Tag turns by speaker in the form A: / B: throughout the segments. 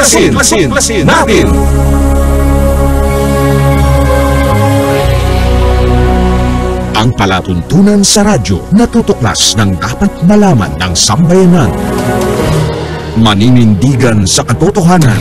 A: Tuklasin natin! Ang palatuntunan sa radyo na tutuklas ng dapat malaman ng sambayanan. Maninindigan sa katotohanan.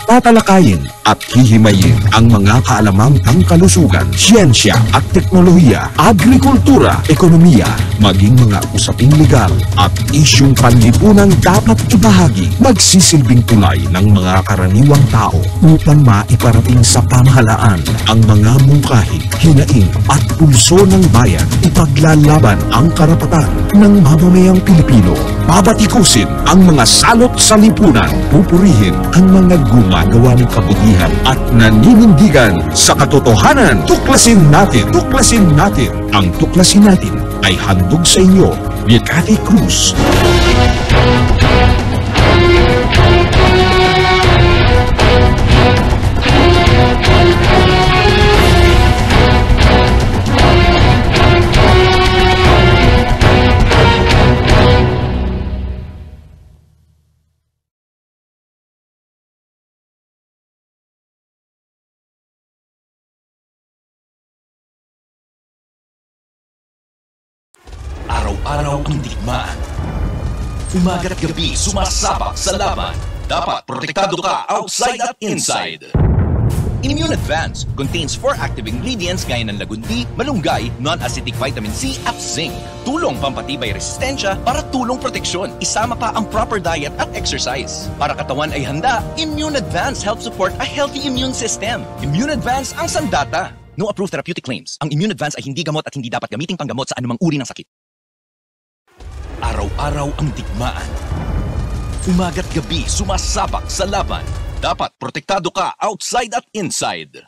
A: Tatalakayin at hihimayin ang mga kaalamang pangkalusugan, siyensya at teknolohiya, agrikultura, ekonomiya, maging mga usaping legal at isyung panlipunang dapat ibahagi, magsisilbing tulay ng mga karaniwang tao upang maiparating sa pamahalaan ang mga mungkahi, hinaing at pulso ng bayan. Ipaglalaban ang karapatan ng mamamayang Pilipino. Babatikusin ang mga salot sa lipunan. Pupurihin ang mga gumagawa ng kabutihan at naninindigan sa katotohanan. Tuklasin natin! Tuklasin natin! Ang Tuklasin Natin ay handog sa inyo ni Cathy Cruz.
B: Araw-araw ang digmaan. Umaga at gabi, sumasabak sa laban. Dapat protektado ka outside at inside. Immune Advance contains 4 active ingredients gaya ng lagundi, malunggay, non-acidic vitamin C at zinc. Tulong pampatibay resistensya para tulong proteksyon. Isama pa ang proper diet at exercise. Para katawan ay handa, Immune Advance helps support a healthy immune system. Immune Advance ang sandata. No approved therapeutic claims. Ang Immune Advance ay hindi gamot at hindi dapat gamiting panggamot sa anumang uri ng sakit. Araw-araw ang digmaan. Umaga't gabi, sumasabak sa laban. Dapat protektado ka outside at inside.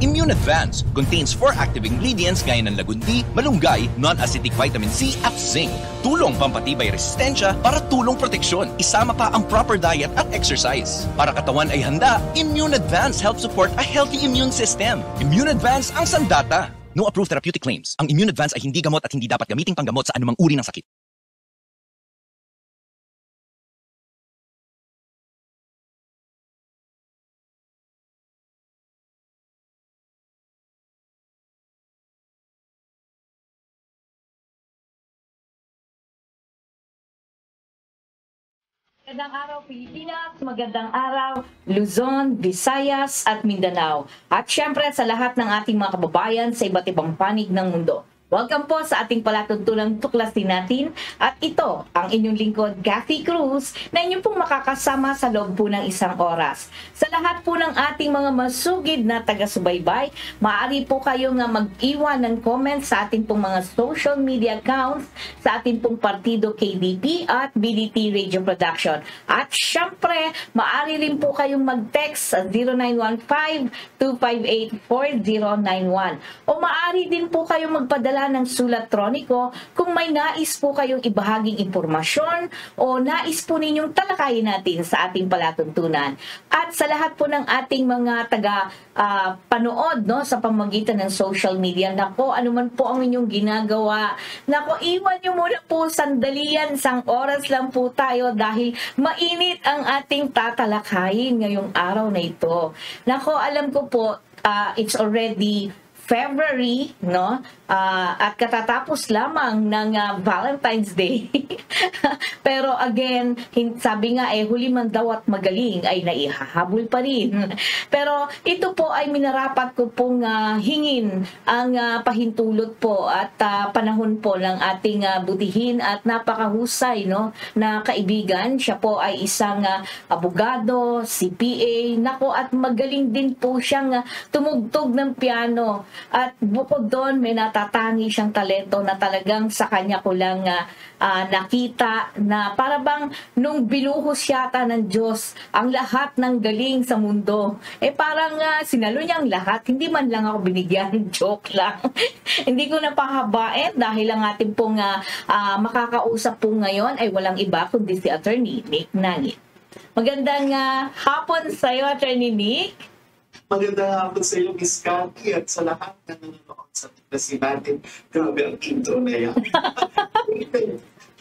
B: Immune Advance contains 4 active ingredients gaya ng lagundi, malunggay, non-acidic vitamin C at zinc. Tulong pampatibay resistensya para tulong proteksyon. Isama pa ang proper diet at exercise. Para katawan ay handa, Immune Advance helps support a healthy immune system. Immune Advance ang sandata. No approved therapeutic claims. Ang Immune Advance ay hindi gamot at hindi dapat gamiting panggamot sa anumang uri ng sakit.
C: Magandang araw Pilipinas, magandang araw Luzon, Visayas at Mindanao. At syempre sa lahat ng ating mga kababayan sa iba't ibang panig ng mundo. Welcome po sa ating palatuntunang Tuklasin Natin at ito ang inyong lingkod Cathy Cruz na inyong pong makakasama sa loob po ng 1 oras. Sa lahat po ng ating mga masugid na taga-subaybay, maaari po kayong mag-iwan ng comments sa ating pong mga social media accounts, sa ating pong partido KDP at BDT Radio Production. At syempre, maaari rin po kayong mag-text sa 0915-258-4091 o maaari din po kayong magpadala ng sulat troniko kung may nais po kayong ibahaging impormasyon o nais po ninyong talakayin natin sa ating palatuntunan. At sa lahat po ng ating mga panood sa pamamagitan ng social media, nako, anuman po ang inyong ginagawa, nako, iwan nyo muna po sandali yan, 1 oras lang po tayo dahil mainit ang ating tatalakayin ngayong araw na ito. Nako, alam ko po, it's already February, no? At katatapos lamang ng Valentine's Day. Pero again, sabi nga huli man daw at magaling ay naihahabol pa rin. Pero ito po ay minarapat ko pong hingin ang pahintulot po at panahon po ng ating butihin at napakahusay, no, na kaibigan. Siya po ay isang abogado, CPA, nako, at magaling din po siyang tumugtog ng piano. At bukod doon, may natatangi siyang talento na talagang sa kanya ko lang nakita na para bang nung binuhos yata ng Diyos ang lahat ng galing sa mundo. Parang sinalo niya ang lahat, hindi man lang ako binigyan, joke lang. Hindi ko napahabain dahil ang ating pong makakausap po ngayon ay walang iba kundi si Attorney Nick Nangit. Magandang hapon sa iyo, Attorney Nick.
D: Magandang hapon sa iyo, Miss Cathy, at sa lahat na nanonood sa Tuklasin Natin. Grabe ang intro na yan.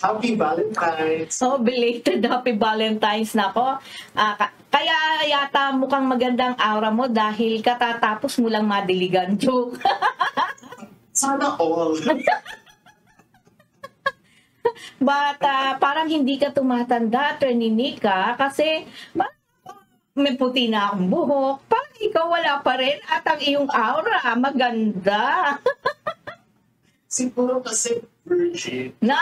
D: Happy Valentine's!
C: So, belated Happy Valentine's na ko. Kaya yata mukhang magandang aura mo dahil katatapos mo lang madiligan. Joke.
D: Sana all.
C: But parang hindi ka tumatanda, Attorney Nick, kasi may puti na akong buhok. Parang ikaw wala pa rin at ang iyong aura maganda.
D: Siguro kasi virgin.
C: Na?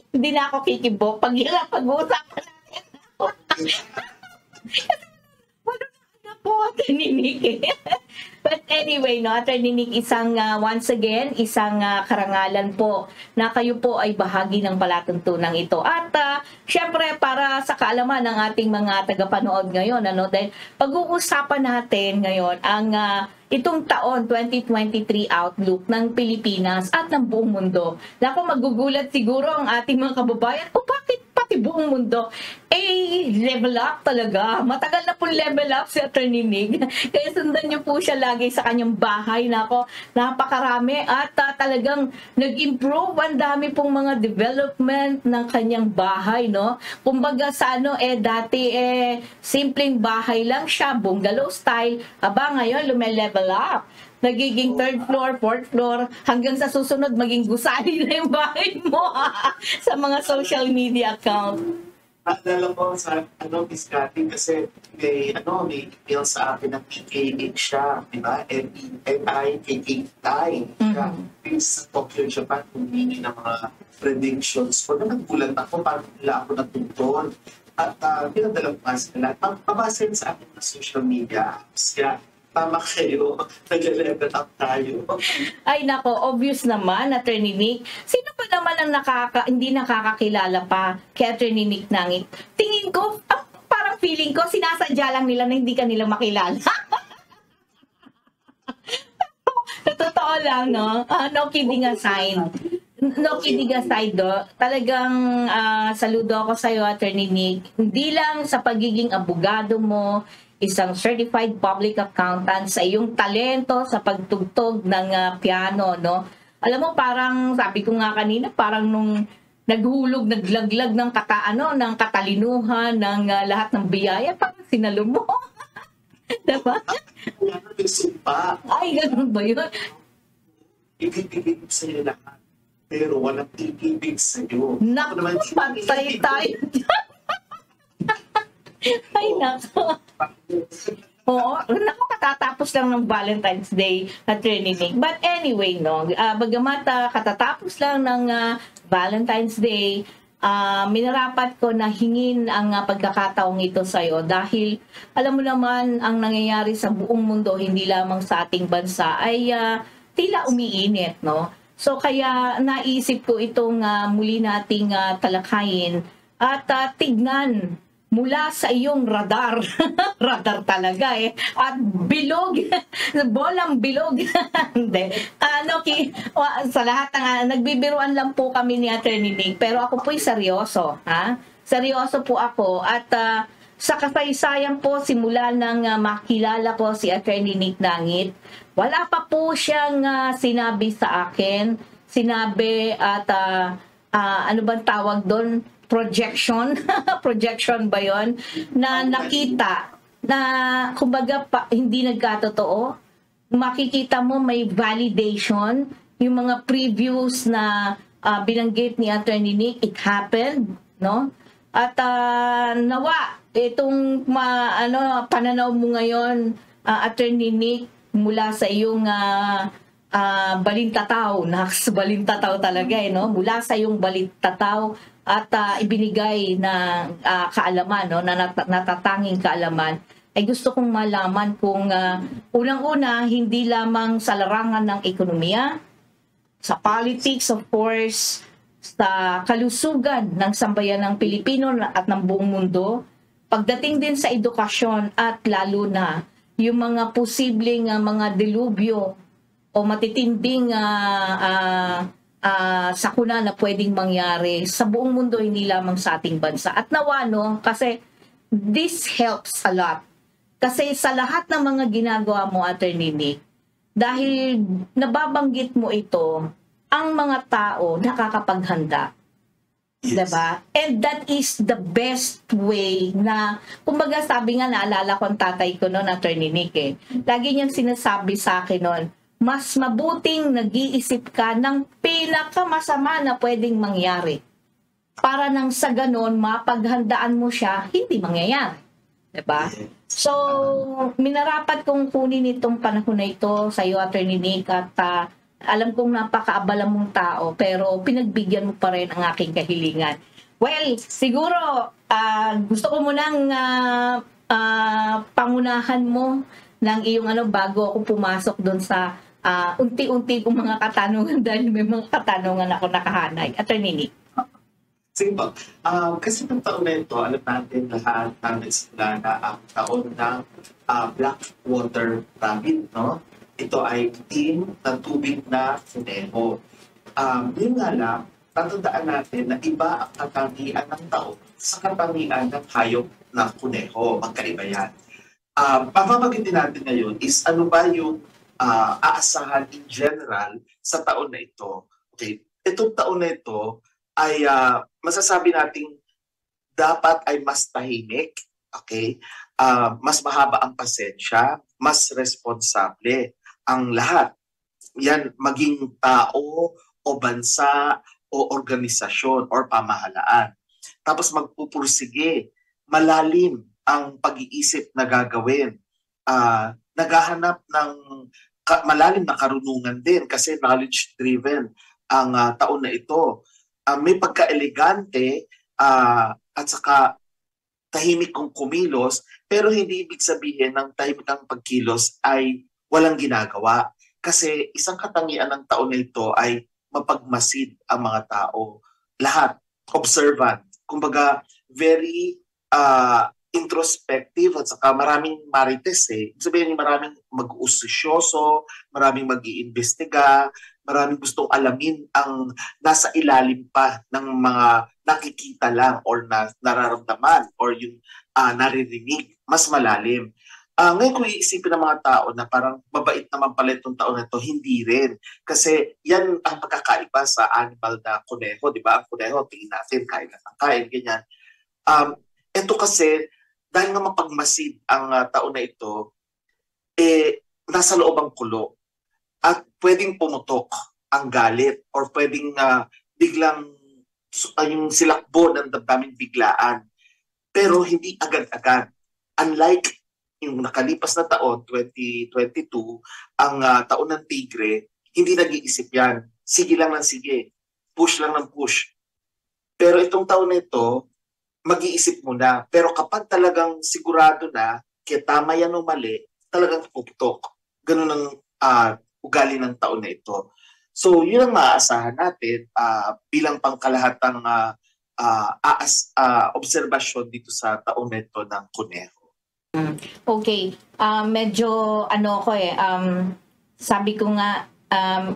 C: Hindi na ako kikibok pag pag-uusapan natin. Wala na po, Attorney Nick. But anyway, no, Attorney Nick, once again, isang karangalan po na kayo po ay bahagi ng palatuntunan ito. At syempre, para sa kaalaman ng ating mga tagapanood ngayon, dahil pag-uusapan natin ngayon ang itong taon 2023 outlook ng Pilipinas at ng buong mundo. Naku, magugulat siguro ang ating mga kababayan, bakit pati buong mundo? Level up talaga. Matagal na pong level up si Attorney Nick. Kaya sundan niyo po siya lagi sa kanyang bahay. Nako, napakarami at talagang nag-improve. Ang dami pong mga development ng kanyang bahay, no? Kumbaga sa dati simpleng bahay lang siya, bungalow style. Ngayon lumelevel up. Nagiging third floor, fourth floor, hanggang sa susunod maging gusali na yung bahay mo sa mga social media account.
D: Naalala ko sa Miss Cathy kasi may email sa akin na PKH siya, di ba? M-I-K-K-I. Sa Tokyo, Japan, humingi ng mga predictions ko. Nagulat ako, parang nila ako natuntun. At pinadala ko nga sila. Pabasin sa akin na social media apps. Kaya tama kayo, nag-level up tayo.
C: Ay nako, obvious naman, Attorney Nick. Sino pa naman ang hindi nakakakilala pa kay Attorney Nick Nangit? Tingin ko, parang feeling ko, sinasadya lang nila na hindi ka nila makilala. Sa totoo lang, no? No kidding aside. No kidding aside, talagang saludo ako sa iyo, Attorney Nick. Hindi lang sa pagiging abogado mo, isang certified public accountant, sa iyong talento sa pagtugtog ng piano, no? Alam mo, parang sabi ko nga kanina, parang nung naghulog, naglaglag ng ng katalinuhan, ng lahat ng biyaya, parang sinalo mo. Diba?
D: May sumpa.
C: Ay, ganun ba yun?
D: Ibibigay ko sa'yo lahat. Pero walang ibibig sa'yo.
C: Naku, patay tayo. Ay, naku. Oo, naku, katatapos lang ng Valentine's Day, Attorney Nick. But anyway, no, bagamat katatapos lang ng Valentine's Day, minarapat ko na hingin ang pagkakataong ito sa'yo dahil alam mo naman ang nangyayari sa buong mundo, hindi lamang sa ating bansa, ay tila umiinit, no? So kaya naisip ko itong muli nating talakayin at tignan mula sa iyong radar. Radar talaga at bilog. Bolang bilog. Hindi. Sa lahat ng nagbibiruan lang po kami ni Attorney Nick, pero ako po'y seryoso. Seryoso po ako at sa kasaysayan po simula nang makilala ko si Attorney Nick Nangit, wala pa po siyang sinabi sa akin. Sinabi at ano bang tawag doon? Projection. Projection ba yon? Na nakita na kumbaga hindi nagkatotoo. Makikita mo may validation. Yung mga previews na binanggit ni Attorney Nick, it happened, no? At nawa itong pananaw mo ngayon, Attorney Nick, mula sa iyong balintataw, balintataw talaga no? Mula sa iyong balintataw at ibinigay na kaalaman, no? na natatanging kaalaman, ay gusto kong malaman kung unang-una, hindi lamang sa larangan ng ekonomiya, sa politics, of course, sa kalusugan ng sambayan ng Pilipino at ng buong mundo, pagdating din sa edukasyon at lalo na yung mga posibleng mga delubyo o matitinding sakuna na pwedeng mangyari sa buong mundo, hindi lamang sa ating bansa. At nawa, no, kasi this helps a lot. Kasi sa lahat ng mga ginagawa mo, Attorney Nick, dahil nababanggit mo ito, ang mga tao nakakapaghanda.
D: Yes.
C: Diba? And that is the best way na, kumbaga sabi nga, naalala ko ang tatay ko noon, Attorney Nick lagi niyang sinasabi sa akin noon, mas mabuting nag-iisip ka ng pinakamasama na pwedeng mangyari. Para nang sa ganon, mapaghandaan mo siya, hindi mangyayari. Diba? So, minarapat kong kunin itong panahon na ito sa iyo, Attorney Nick, at alam kong napakaabala mong tao, pero pinagbigyan mo pa rin ang aking kahilingan. Well, siguro, gusto ko munang pangunahan mo ng iyong bago ako pumasok doon sa unti-unti kong mga katanungan dahil may mga katanungan ako nakahanay. Attorney Nick.
D: Sige po. Kasi ng taon na ito, alam natin lahat na nagsimula na ang taon ng Blackwater Rabbit, no? Ito ay team ng tubig na kuneho. Yun nga lang, tatandaan natin na iba ang katangian ng taon sa katangian ng hayop na kuneho. Magkaiba yan. Pamamagitin natin ngayon is ano ba yung aasahan in general sa taon na ito. Okay, itong taon na ito ay masasabi nating dapat ay mas tahimik, okay? Mas mahaba ang pasensya, mas responsable ang lahat. Yan, maging tao o bansa o organisasyon or pamahalaan. Tapos magpupursige, malalim ang pag-iisip na gagawin. Naghahanap ng malalim na karunungan din kasi knowledge-driven ang taon na ito. May pagka-elegante at saka tahimik kong kumilos, pero hindi ibig sabihin ng tahimik ang pagkilos ay walang ginagawa. Kasi isang katangian ng taon na ito ay mapagmasid ang mga tao. Lahat, observant. Kumbaga, very introspective at saka maraming marites Ibig sabihin, maraming mag-uusisyoso, maraming mag-iimbestiga, maraming gustong alamin ang nasa ilalim pa ng mga nakikita lang or nararamdaman or yung naririnig, mas malalim. Ngayon kung iisipin ng mga tao na parang mabait naman pala itong taon na ito, hindi rin. Kasi yan ang pagkakaiba sa animal na kuneho, di ba? Ang kuneho, tingin natin, kain na kain, ganyan. Ito kasi, dahil nga mapagmasid ang taon na ito, nasa loob ang kulo. At pwedeng pumutok ang galit or pwedeng biglang yung silakbo ng damdaming biglaan. Pero hindi agad-agad. Unlike yung nakalipas na taon, 2022, ang taon ng tigre, hindi nag-iisip yan. Sige lang ng sige. Push lang ng push. Pero itong taon na ito, mag-iisip muna. Pero kapag talagang sigurado na, kaya tama yan o mali, talagang puputok. Ganun ang ugali ng taon na ito. So, yun ang maaasahan natin bilang pangkalahatang obserbasyon dito sa taon na ito ng kuneho.
C: Okay. Medyo sabi ko nga,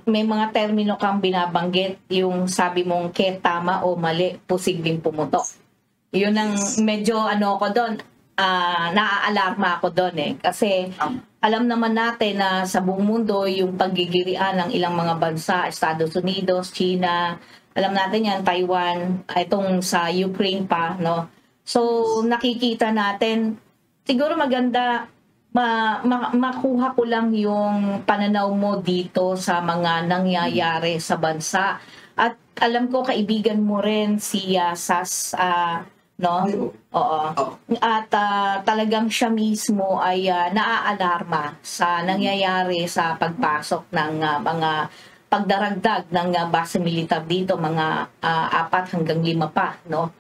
C: may mga termino kang binabanggit, yung sabi mong ke tama o mali, posibleng pumutok. Yun ang medyo ko doon, naaalarma ako doon kasi alam naman natin na sa buong mundo yung paggigirian ng ilang mga bansa, Estados Unidos, China, alam natin yan, Taiwan, itong sa Ukraine pa, no? So nakikita natin, siguro maganda makuha ko lang yung pananaw mo dito sa mga nangyayari sa bansa. At alam ko kaibigan mo rin si Sas, no? Oo. At talagang siya mismo ay naaalarma sa nangyayari sa pagpasok ng mga pagdaragdag ng base militar dito, mga 4 hanggang 5 pa, no?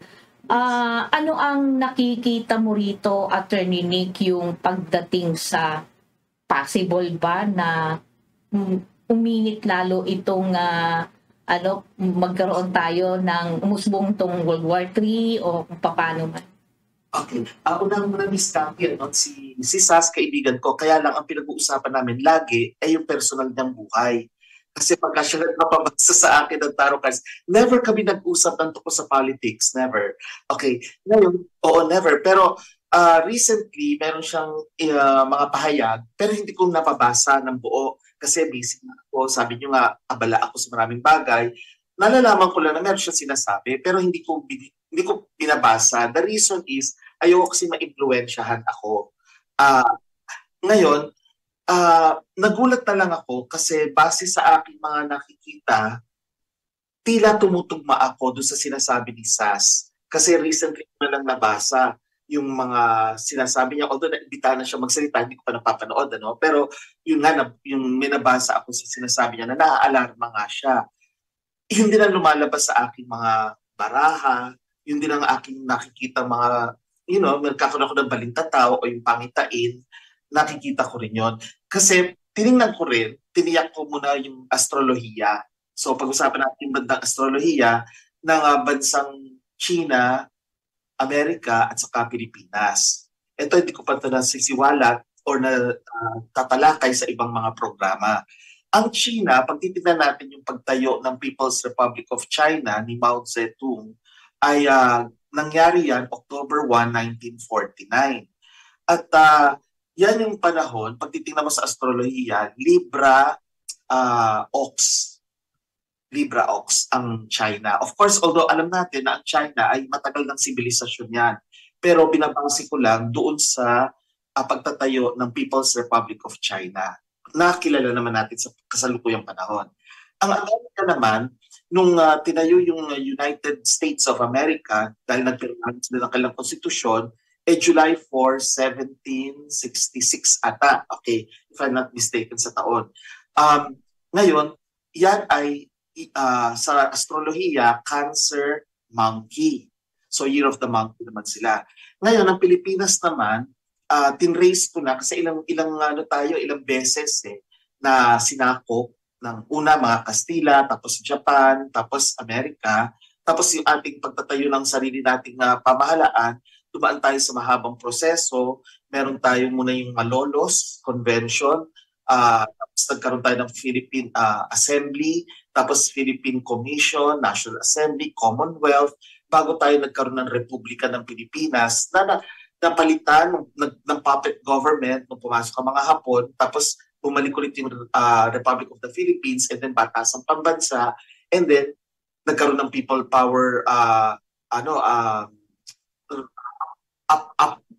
C: Ano ang nakikita mo rito, Attorney Nick, yung pagdating sa possible ba na uminit lalo itong magkaroon tayo ng umusbong tong World War III o kung paano man?
D: Okay. Unang discount si Sas, kaibigan ko, kaya lang ang pinag-uusapan namin lagi ay yung personal niyang buhay. Kasi pagka siya napabasa sa akin ng tarot cards, never kami nag-usap ng tungkol sa politics. Never. Okay. Ngayon, never. Pero recently, meron siyang mga pahayag, pero hindi ko napabasa ng buo. kasi busy na ako. Sabi niyo nga, abala ako sa maraming bagay. Nalalaman ko lang na meron siya sinasabi, pero hindi ko binabasa. The reason is, ayoko kasi ma-impluwensyahan ako. Ngayon, nagulat na lang ako kasi base sa aking mga nakikita, tila tumutugma ako doon sa sinasabi ni Sas. Kasi recently ko na lang nabasa yung mga sinasabi niya. Although naimbitahan na siya magsalita, hindi ko pa napapanood. Ano? Pero yun nga, yung may nabasa ako sa sinasabi niya na naaalarma nga siya. Yun din ang lumalabas sa aking mga baraha, yun din ang aking nakikita mga, nagkakaroon ako ng balintataw o yung pangitain, nakikita ko rin yun. Kasi tiningnan ko rin, tiniyak ko muna yung astrolohiya. So pag-usapan natin yung bandang astrolohiya ng bansang China, Amerika at saka Pilipinas. Ito hindi ko pa ito nasisiwalat or tatalakay sa ibang mga programa. Ang China, pag titignan natin yung pagtayo ng People's Republic of China ni Mao Zedong, ay nangyari yan October 1, 1949. At yan yung panahon, pag titignan mo sa astrolohiya, Libra Ox ang China. Of course, although alam natin na ang China ay matagal ng sibilisasyon yan. Pero binabase ko lang doon sa pagtatayo ng People's Republic of China. Nakilala naman natin sa kasalukuyang panahon. Ang Amerika naman, nung tinayo yung United States of America, dahil nagpirmahan sila ng kanilang konstitusyon, July 4, 1766 ata. Okay, if I'm not mistaken sa taon. Ngayon, yan ay sa astrolohiya, Cancer Monkey. So, Year of the Monkey naman sila. Ngayon, ang Pilipinas naman, tinrace ko na kasi ilang beses na sinakop ng una mga Kastila, tapos Japan, tapos Amerika, tapos yung ating pagtatayo ng sarili nating pamahalaan, dumaan tayo sa mahabang proseso. Meron tayo muna yung Malolos Convention, tapos nagkaroon tayo ng Philippine Assembly, tapos Philippine Commission, National Assembly, Commonwealth, bago tayo nagkaroon ng Republika ng Pilipinas na napalitan ng puppet government nung pumasok ang mga Hapon, tapos bumalik ulit yung Republic of the Philippines, and then batasang pambansa, and then nagkaroon ng people power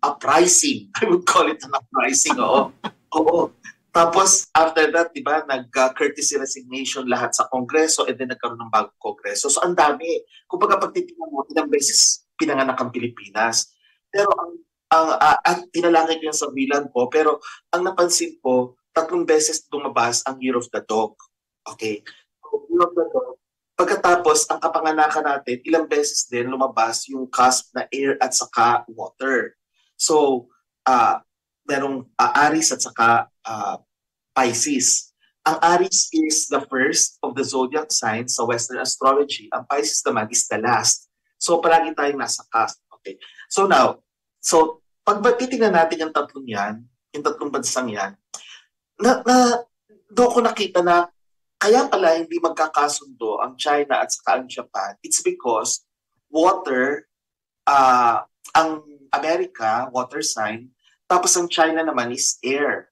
D: uprising. I would call it an uprising, oo. Oo. Tapos, after that, di ba, nag-courtesy resignation lahat sa Kongreso and then nagkaroon ng bagong Kongreso. So, ang dami. Kung pag titignan mo, ilang beses pinanganak ang Pilipinas. Pero, at tinalakay ko yan sa bilang ko, pero ang napansin ko, 3 beses lumabas ang Year of the Dog. Okay? So, Year of the Dog. Pagkatapos, ang kapanganakan natin, ilang beses din lumabas yung cusp na air at saka water. So, merong Aries at saka Pisces. Ang Aries is the first of the zodiac signs sa Western astrology. Ang Pisces naman is the last. So, palagi tayong nasa cusp. Okay. So now, pag titignan natin yung tatlong yan, yung tatlong bansang yan, doon ko nakita na kaya pala hindi magkakasundo ang China at saka ang Japan. It's because water, ang Amerika, water sign, tapos ang China naman is air.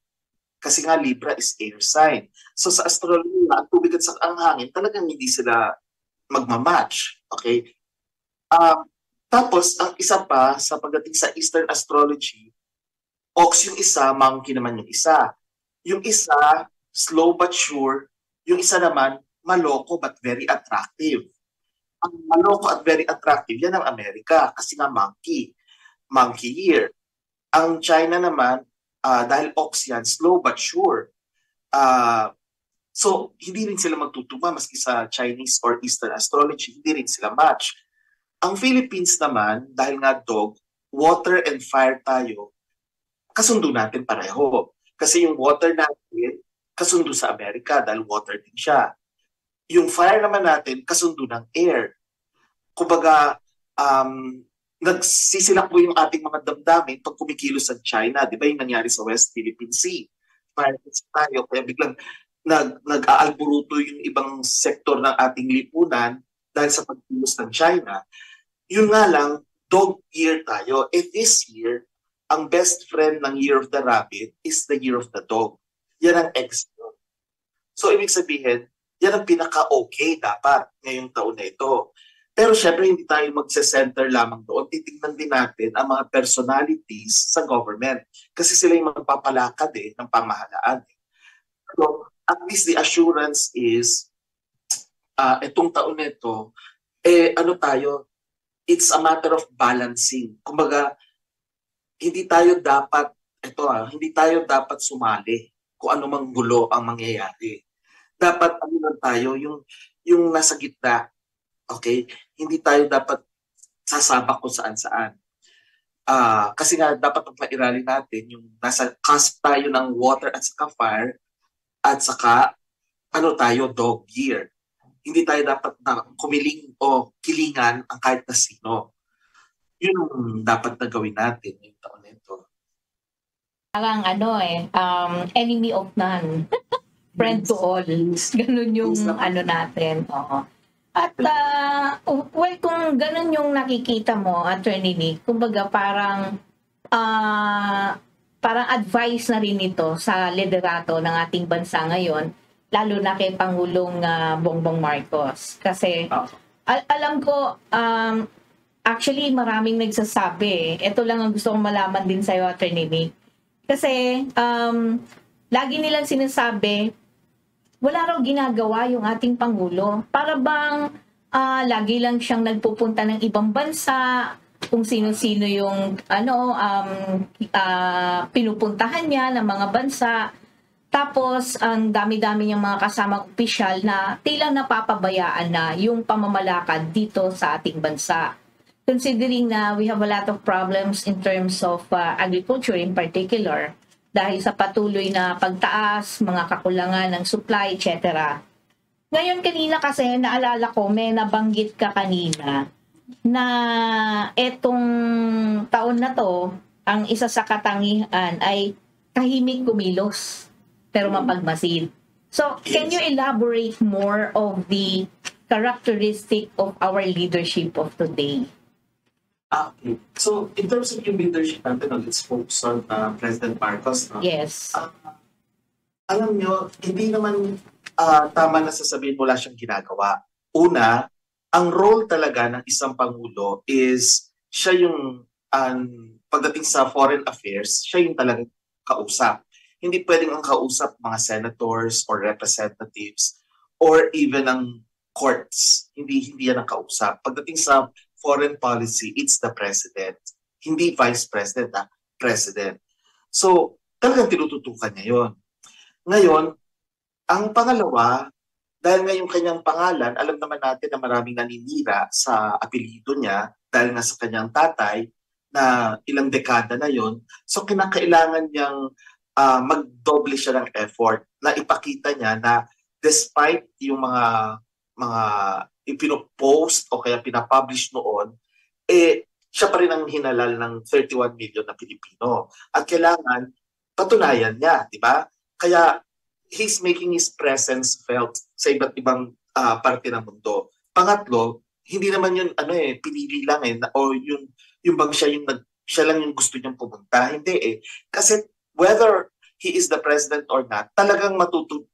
D: Kasi nga Libra is air sign. So sa astrology, ang tubig at ang hangin, talagang hindi sila magmamatch. Okay? Tapos, ang isa pa, sa pagdating sa Eastern astrology, Ox yung isa, Monkey naman yung isa. Yung isa, slow but sure. Yung isa naman, maloko but very attractive. Ang maloko at very attractive, yan ang Amerika. Kasi nga Monkey year. Ang China naman, dahil Ox yan, slow but sure. So, hindi rin sila magtutuma maski sa Chinese or Eastern astrology, hindi rin sila match. Ang Philippines naman, dahil nga dog, water and fire tayo, kasundo natin pareho. Kasi yung water natin, kasundo sa Amerika dahil water din siya. Yung fire naman natin, kasundo ng air. Kumbaga, nagsisilak po yung ating mga damdamin pag kumikilos sa China. Di ba yung nangyari sa West Philippine Sea? Pirates tayo, kaya biglang nag-aalburuto yung ibang sektor ng ating lipunan dahil sa pagkilos ng China. Yun nga lang, dog year tayo. This year, ang best friend ng Year of the Rabbit is the Year of the Dog. Yan ang X. So, ibig sabihin, yan ang pinaka-okay dapat ngayong taon na ito. Pero syempre, hindi tayo magse-center lamang doon. Titignan din natin ang mga personalities sa government. Kasi sila yung magpapalakad ng pamahalaan. So, at least the assurance is, itong taon na ito, it's a matter of balancing. Kumbaga, hindi tayo dapat sumali kung anumang gulo ang mangyayari. Dapat tayo yung nasa gitna. Okay? Hindi tayo dapat sasabak kung saan-saan. Kasi nga dapat pag-mairali natin yung nasa cusp tayo ng water at saka fire at saka dog year. Hindi tayo dapat kumiling o kilingan ang kahit na sino. Yun ang dapat na gawin natin yung taon na ito.
C: Parang enemy of none. Friend to all. Ganun yung natin. Oo. At kung ganun yung nakikita mo, Attorney Nick, kumbaga parang advice na rin ito sa liderato ng ating bansa ngayon, lalo na kay Pangulong Bongbong Marcos. Kasi alam ko, actually maraming nagsasabi. Ito lang ang gusto kong malaman din sa'yo, Attorney Nick. Kasi lagi nilang sinasabi, wala raw ginagawa yung ating Pangulo. Para bang lagi lang siyang nagpupunta ng ibang bansa, kung sino-sino yung pinupuntahan niya ng mga bansa. Tapos, ang dami-dami niyang mga kasamang opisyal na tila napapabayaan na yung pamamalakad dito sa ating bansa. Considering na we have a lot of problems in terms of agriculture in particular, dahil sa patuloy na pagtaas, mga kakulangan ng supply, etc. Ngayon kanina kasi naalala ko, may nabanggit ka kanina na etong taon na to, ang isa sa katangian ay tahimik kumilos pero mapagmasid. So, can you elaborate more of the characteristic of our leadership of today?
D: Okay. So, in terms of yung leadership natin, let's focus on President Marcos.
C: Yes.
D: Alam nyo, hindi naman tama na sasabihin wala siyang ginagawa. Una, ang role talaga ng isang Pangulo is siya yung, pagdating sa foreign affairs, siya yung talagang kausap. Hindi pwedeng ang kausap mga senators or representatives or even ang courts. Hindi yan ang kausap. Pagdating sa foreign policy, it's the president. Hindi vice president, president. So, talagang tinututukan niya yun. Ngayon, ang pangalawa, dahil ngayong kanyang pangalan, alam naman natin na maraming naninira sa apelyido niya dahil nga sa kanyang tatay na ilang dekada na yon. So, kinakailangan niyang magdoble siya ng effort na ipakita niya na despite yung mga ipinopost o kaya pinapublish noon, siya pa rin ang hinalal ng 31 million na Pilipino. At kailangan patunayan niya, di ba? Kaya he's making his presence felt sa iba't ibang parte ng mundo. Pangatlo, hindi naman yun pinili lang o yung bang siya lang yung gusto niyang pumunta. Hindi Kasi whether he is the president or not, talagang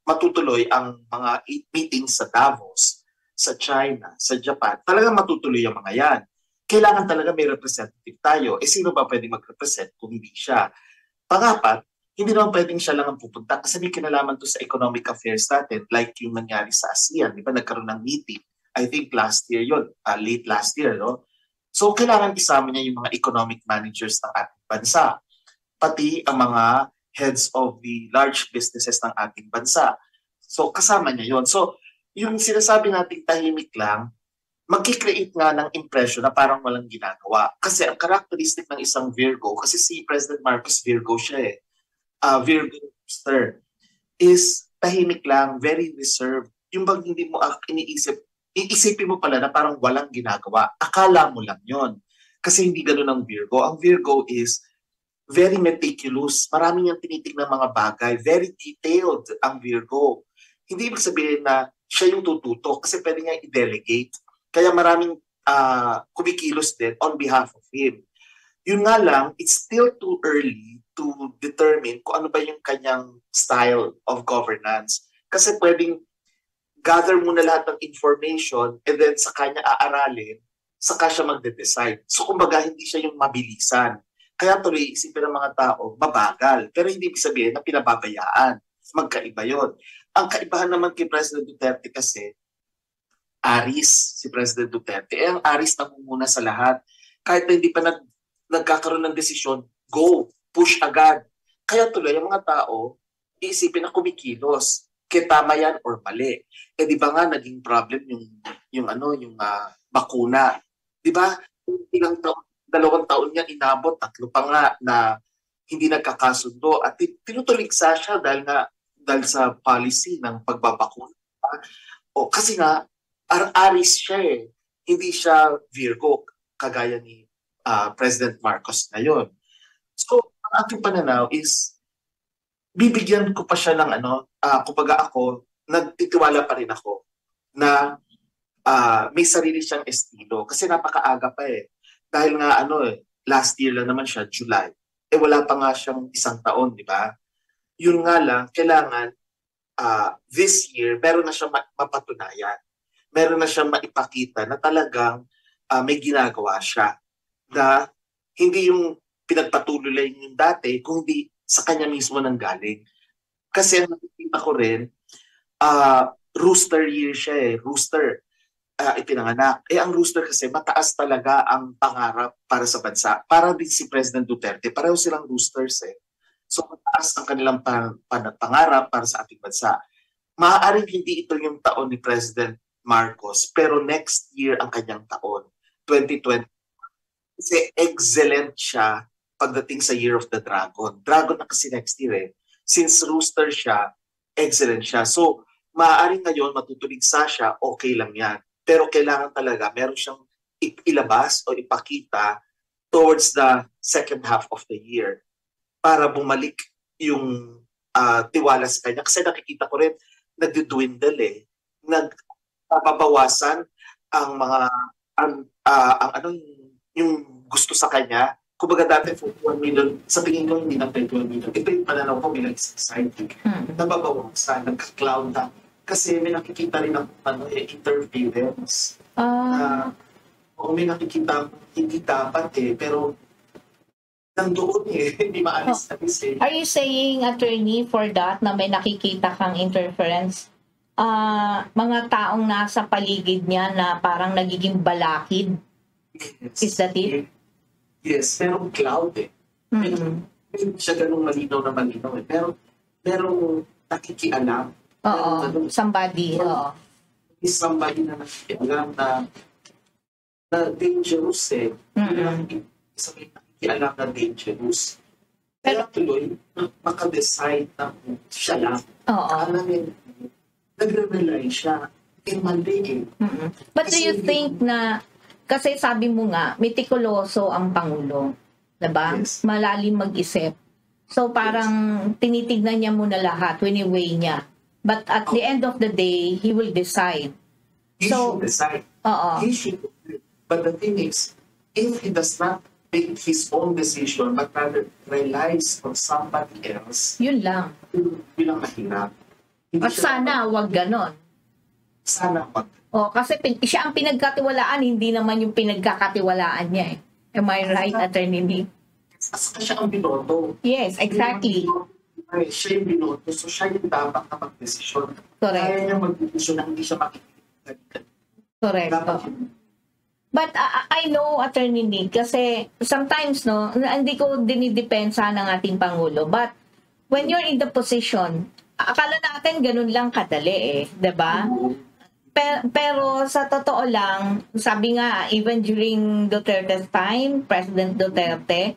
D: matutuloy ang mga meetings sa Davos, sa China, sa Japan, talagang matutuloy ang mga yan. Kailangan talaga may representative tayo. Sino ba pwedeng mag-represent kung hindi siya? Pangapat, hindi naman pwedeng siya lang ang pupunta kasi may kinalaman to sa economic affairs natin like yung nangyari sa ASEAN. Di ba nagkaroon ng meeting? I think last year yun, late last year. No? So kailangan isama niya yung mga economic managers ng ating bansa. Pati ang mga heads of the large businesses ng ating bansa. So kasama niya yun. So yung sinasabi nating tahimik lang, magkikreate nga ng impression na parang walang ginagawa. Kasi ang characteristic ng isang Virgo, kasi si President Marcos Virgo siya Virgo sir, is tahimik lang, very reserved. Yung bang hindi mo iisipin mo pala na parang walang ginagawa. Akala mo lang yon. Kasi hindi ganun ang Virgo. Ang Virgo is very meticulous. Marami niyang tinitignan mga bagay. Very detailed ang Virgo. Hindi ibig sabihin na siya yung tututo kasi pwede niya i-delegate. Kaya maraming kumikilos din on behalf of him. Yun nga lang, it's still too early to determine kung ano ba yung kanyang style of governance. Kasi pwedeng gather muna lahat ng information and then sa kanya aaralin, saka siya magde-decide. So kumbaga, hindi siya yung mabilisan. Kaya tuloy, isipin ng mga tao, mabagal. Pero hindi ibig sabihin na pinababayaan. Magkaiba yon. Ang kaibahan naman kay President Duterte kasi, Aris, si President Duterte. Ang Aris namumuna sa lahat. Kahit na hindi pa nagkakaroon ng desisyon, go, push agad. Kaya tuloy, ang mga tao, iisipin na kumikilos. Kaya tama yan or mali. Di ba nga naging problem yung bakuna. Di ba? Ilang taon, 2 taon niya inabot, 3 pa nga na hindi nagkakasundo at tinutuligsa siya dahil sa policy ng pagbabakuna. O kasi nga Aris siya eh. Hindi siya Virgo kagaya ni President Marcos ngayon. So, ang aking pananaw is bibigyan ko pa siya ng kumbaga ako, nagtitiwala pa rin ako na may sarili siyang estilo kasi napakaaga pa eh. Dahil nga last year lang naman siya, July. Wala pa nga siyang 1 taon, di ba? Yun nga lang, kailangan this year, meron na siyang mapatunayan. Meron na siyang maipakita na talagang may ginagawa siya. Na hindi yung pinagpatuloy lang yung dati, kundi sa kanya mismo nang galing. Kasi nakikita ko rin, rooster year siya eh. Rooster. Ipinanganak. Ang rooster kasi mataas talaga ang pangarap para sa bansa. Para din si President Duterte, pareho silang roosters eh. So mataas ang kanilang pangarap para sa ating bansa. Maaaring hindi ito yung taon ni President Marcos, pero next year ang kanyang taon, 2020. Kasi excellent siya pagdating sa Year of the Dragon. Dragon na kasi next year eh. Since rooster siya, excellent siya. So maaaring ngayon matutuligsa siya, okay lang yan. Pero kailangan talaga meron siyang ilabas o ipakita towards the second half of the year para bumalik yung tiwala sa kanya. Kasi nakikita ko rin, nagdudwindle eh. Nagbabawasan ang mga, yung gusto sa kanya. Kumbaga dati 1 million, sa tingin ko hindi na 1 million. Ito yung pananaw ko bilang isang scientific. Nababawasan, nagka-cloud na. Kasi may nakikita rin ako interference. O may nakikita hindi dapat eh, pero nandoon eh, hindi maalis-alis eh.
C: Are you saying, attorney, for that, na may nakikita kang interference? Mga taong nasa paligid niya na parang nagiging balakid?
D: Yes.
C: Is that it?
D: Yes, merong cloud eh. Hindi siya ganung malinaw eh. Pero merong nakikialam.
C: Oo, somebody. Oo.
D: Is somebody na nakikialam na dangerous eh. Sabi nakikialam na dangerous. Pero tuloy, makadecide na siya lang.
C: Oo.
D: Nagre-rely siya. Mali eh.
C: But do you think na, kasi sabi mo nga, mitikuloso ang Pangulo. Diba?
D: Yes.
C: Malalim mag-isip. So parang tinitignan niya muna lahat, wini-weigh niya. But at the end of the day, he will decide.
D: He should decide. He should. But the thing is, if he does not make his own decision, but rather relies on somebody else,
C: yun lang.
D: Bilang mahirap.
C: At sana, wag ganon.
D: Sana wag.
C: Kasi siya ang pinagkatiwalaan, hindi naman yung pinagkakatiwalaan niya eh. Am I right, Attorney Nick?
D: Kasi siya ang binoto.
C: Yes, exactly.
D: Siya yung binoto, so siya yung dapat na mag-desisyon.
C: Correct.
D: Kaya niya mag-desisyon na hindi siya makikita.
C: Correct. But I know, Attorney Nick, kasi sometimes, hindi ko dinidepensa ng ating Pangulo. But when you're in the position, akala natin ganun lang kadali eh. Diba? Pero sa totoo lang, sabi nga, even during Duterte's time, President Duterte,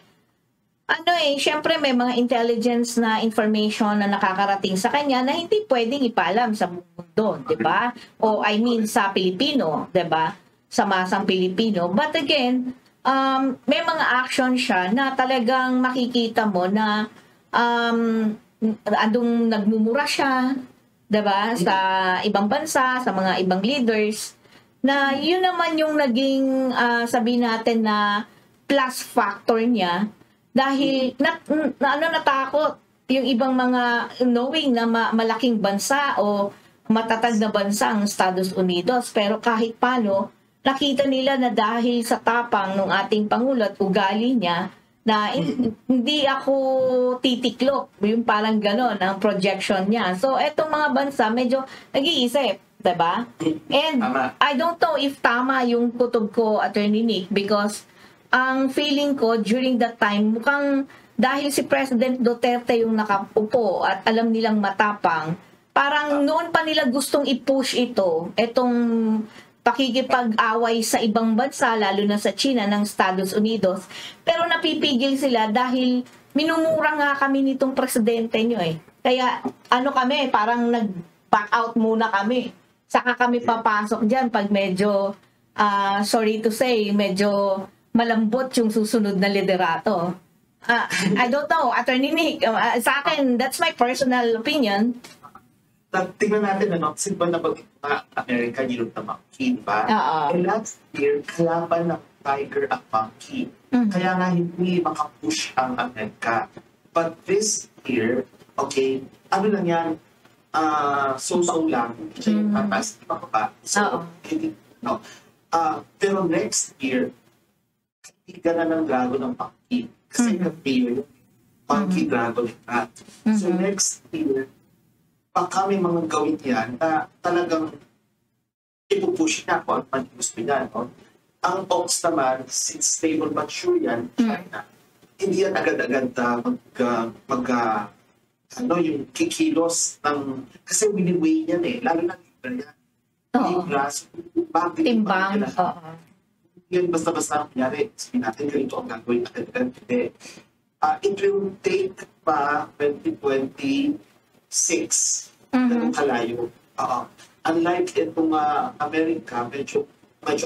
C: syempre may mga intelligence na information na nakakarating sa kanya na hindi pwedeng ipaalam sa mundo, di ba? O I mean sa Pilipino, di ba? Sa masang Pilipino. But again, may mga action siya na talagang makikita mo na andong nagmumura siya, diba? Sa ibang bansa, sa mga ibang leaders, na yun naman yung naging, sabihin natin na plus factor niya, dahil natakot yung ibang mga knowing na malaking bansa o matatag na bansa ang Estados Unidos, pero kahit paano nakita nila na dahil sa tapang ng ating Pangulo at ugali niya na hindi ako titiklop, yung parang ganon ang projection niya. So etong mga bansa medyo nag-iisip, diba? And I don't know if tama yung kutob ko, Attorney Nick, because ang feeling ko during that time mukhang dahil si President Duterte yung nakaupo at alam nilang matapang, parang noon pa nila gustong i-push itong pakikipag-away sa ibang bansa, lalo na sa China ng Estados Unidos. Pero napipigil sila dahil minumura nga kami nitong presidente nyo eh. Kaya kami, parang nag-back out muna kami. Saka kami papasok dyan pag medyo, sorry to say, medyo malambot yung susunod na liderato. I don't know, Attorney Nick, sa akin, that's my personal opinion.
D: Tingnan natin, kasi ba nabagit na America yung monkey, diba? And last year, kalaban ng tiger ang monkey. Kaya nga hindi makapush ang Amerika. But this year, okay, ano lang yan, so-so lang, siya yung tatas, di ba? So, hindi, no. Pero next year, katiga na ng dragon ng monkey. Kasi yung monkey dragon na. So next year, baka may mga gawin yan na talagang ipupush niya kung ano gusto niya. No? Ang ox naman, since stable but sure yan, China, hindi yan agad-agad yung kikilos ng, kasi wini-weigh yan eh, lalo na libra yan. Libras,
C: timbang.
D: Yan basta-basta nangyari, sabihin natin ganito ang gagawin agad-agad. It will take pa 2026 ganun kalayo. Unlike itong Amerika, medyo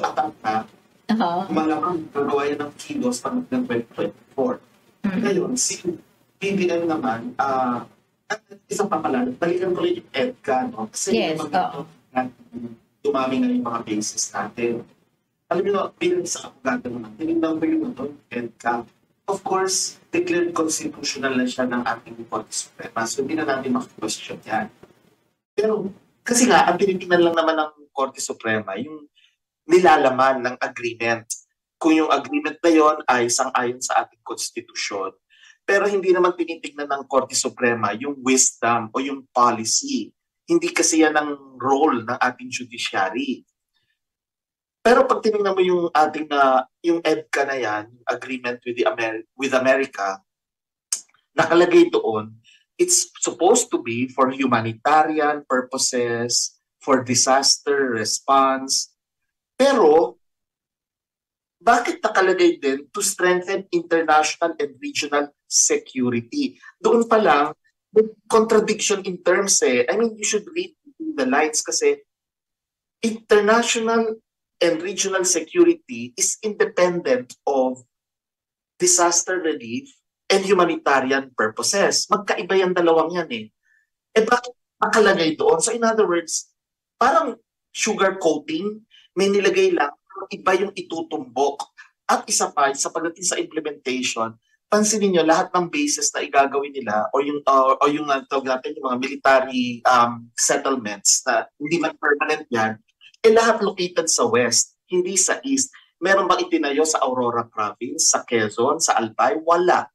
D: atang na, malamang gagawa yan ng kilos pag ng 2024. Ngayon, si BBM naman, isang pa pala, balikan ko rin yung EDCA, no? Kasi dumami na yung mga bases natin. Alam niyo, bilang isang abogado naman, tinignan ko yung EDCA. Of course, declared constitutional na siya ng ating Korte Suprema. So, hindi na natin maki-question yan. Pero, kasi nga, ang tinitingnan lang naman ng Korte Suprema, yung nilalaman ng agreement. Kung yung agreement na yon ay sang-ayon sa ating konstitusyon. Pero hindi naman tinitingnan ng Korte Suprema yung wisdom o yung policy. Hindi kasi yan ang role ng ating judiciary. Pero pag tinignan mo yung ating yung EDCA na yan, agreement with America, nakalagay doon, it's supposed to be for humanitarian purposes, for disaster response. Pero bakit nakalagay din to strengthen international and regional security? Doon pa lang, may contradiction in terms eh. I mean, you should read the lines kasi international and regional security is independent of disaster relief and humanitarian purposes. Magkaiba yung dalawang yan eh. Bakit nakalagay doon? So in other words, parang sugar coating, may nilagay lang, iba yung itutumbok. At isa pa, sa pagdating sa implementation, pansinin nyo, lahat ng bases na igagawin nila o yung tawag natin, yung mga military settlements na hindi man permanent yan, lahat located sa west, hindi sa east. Meron bang itinayo sa Aurora Province, sa Quezon, sa Albay? Wala.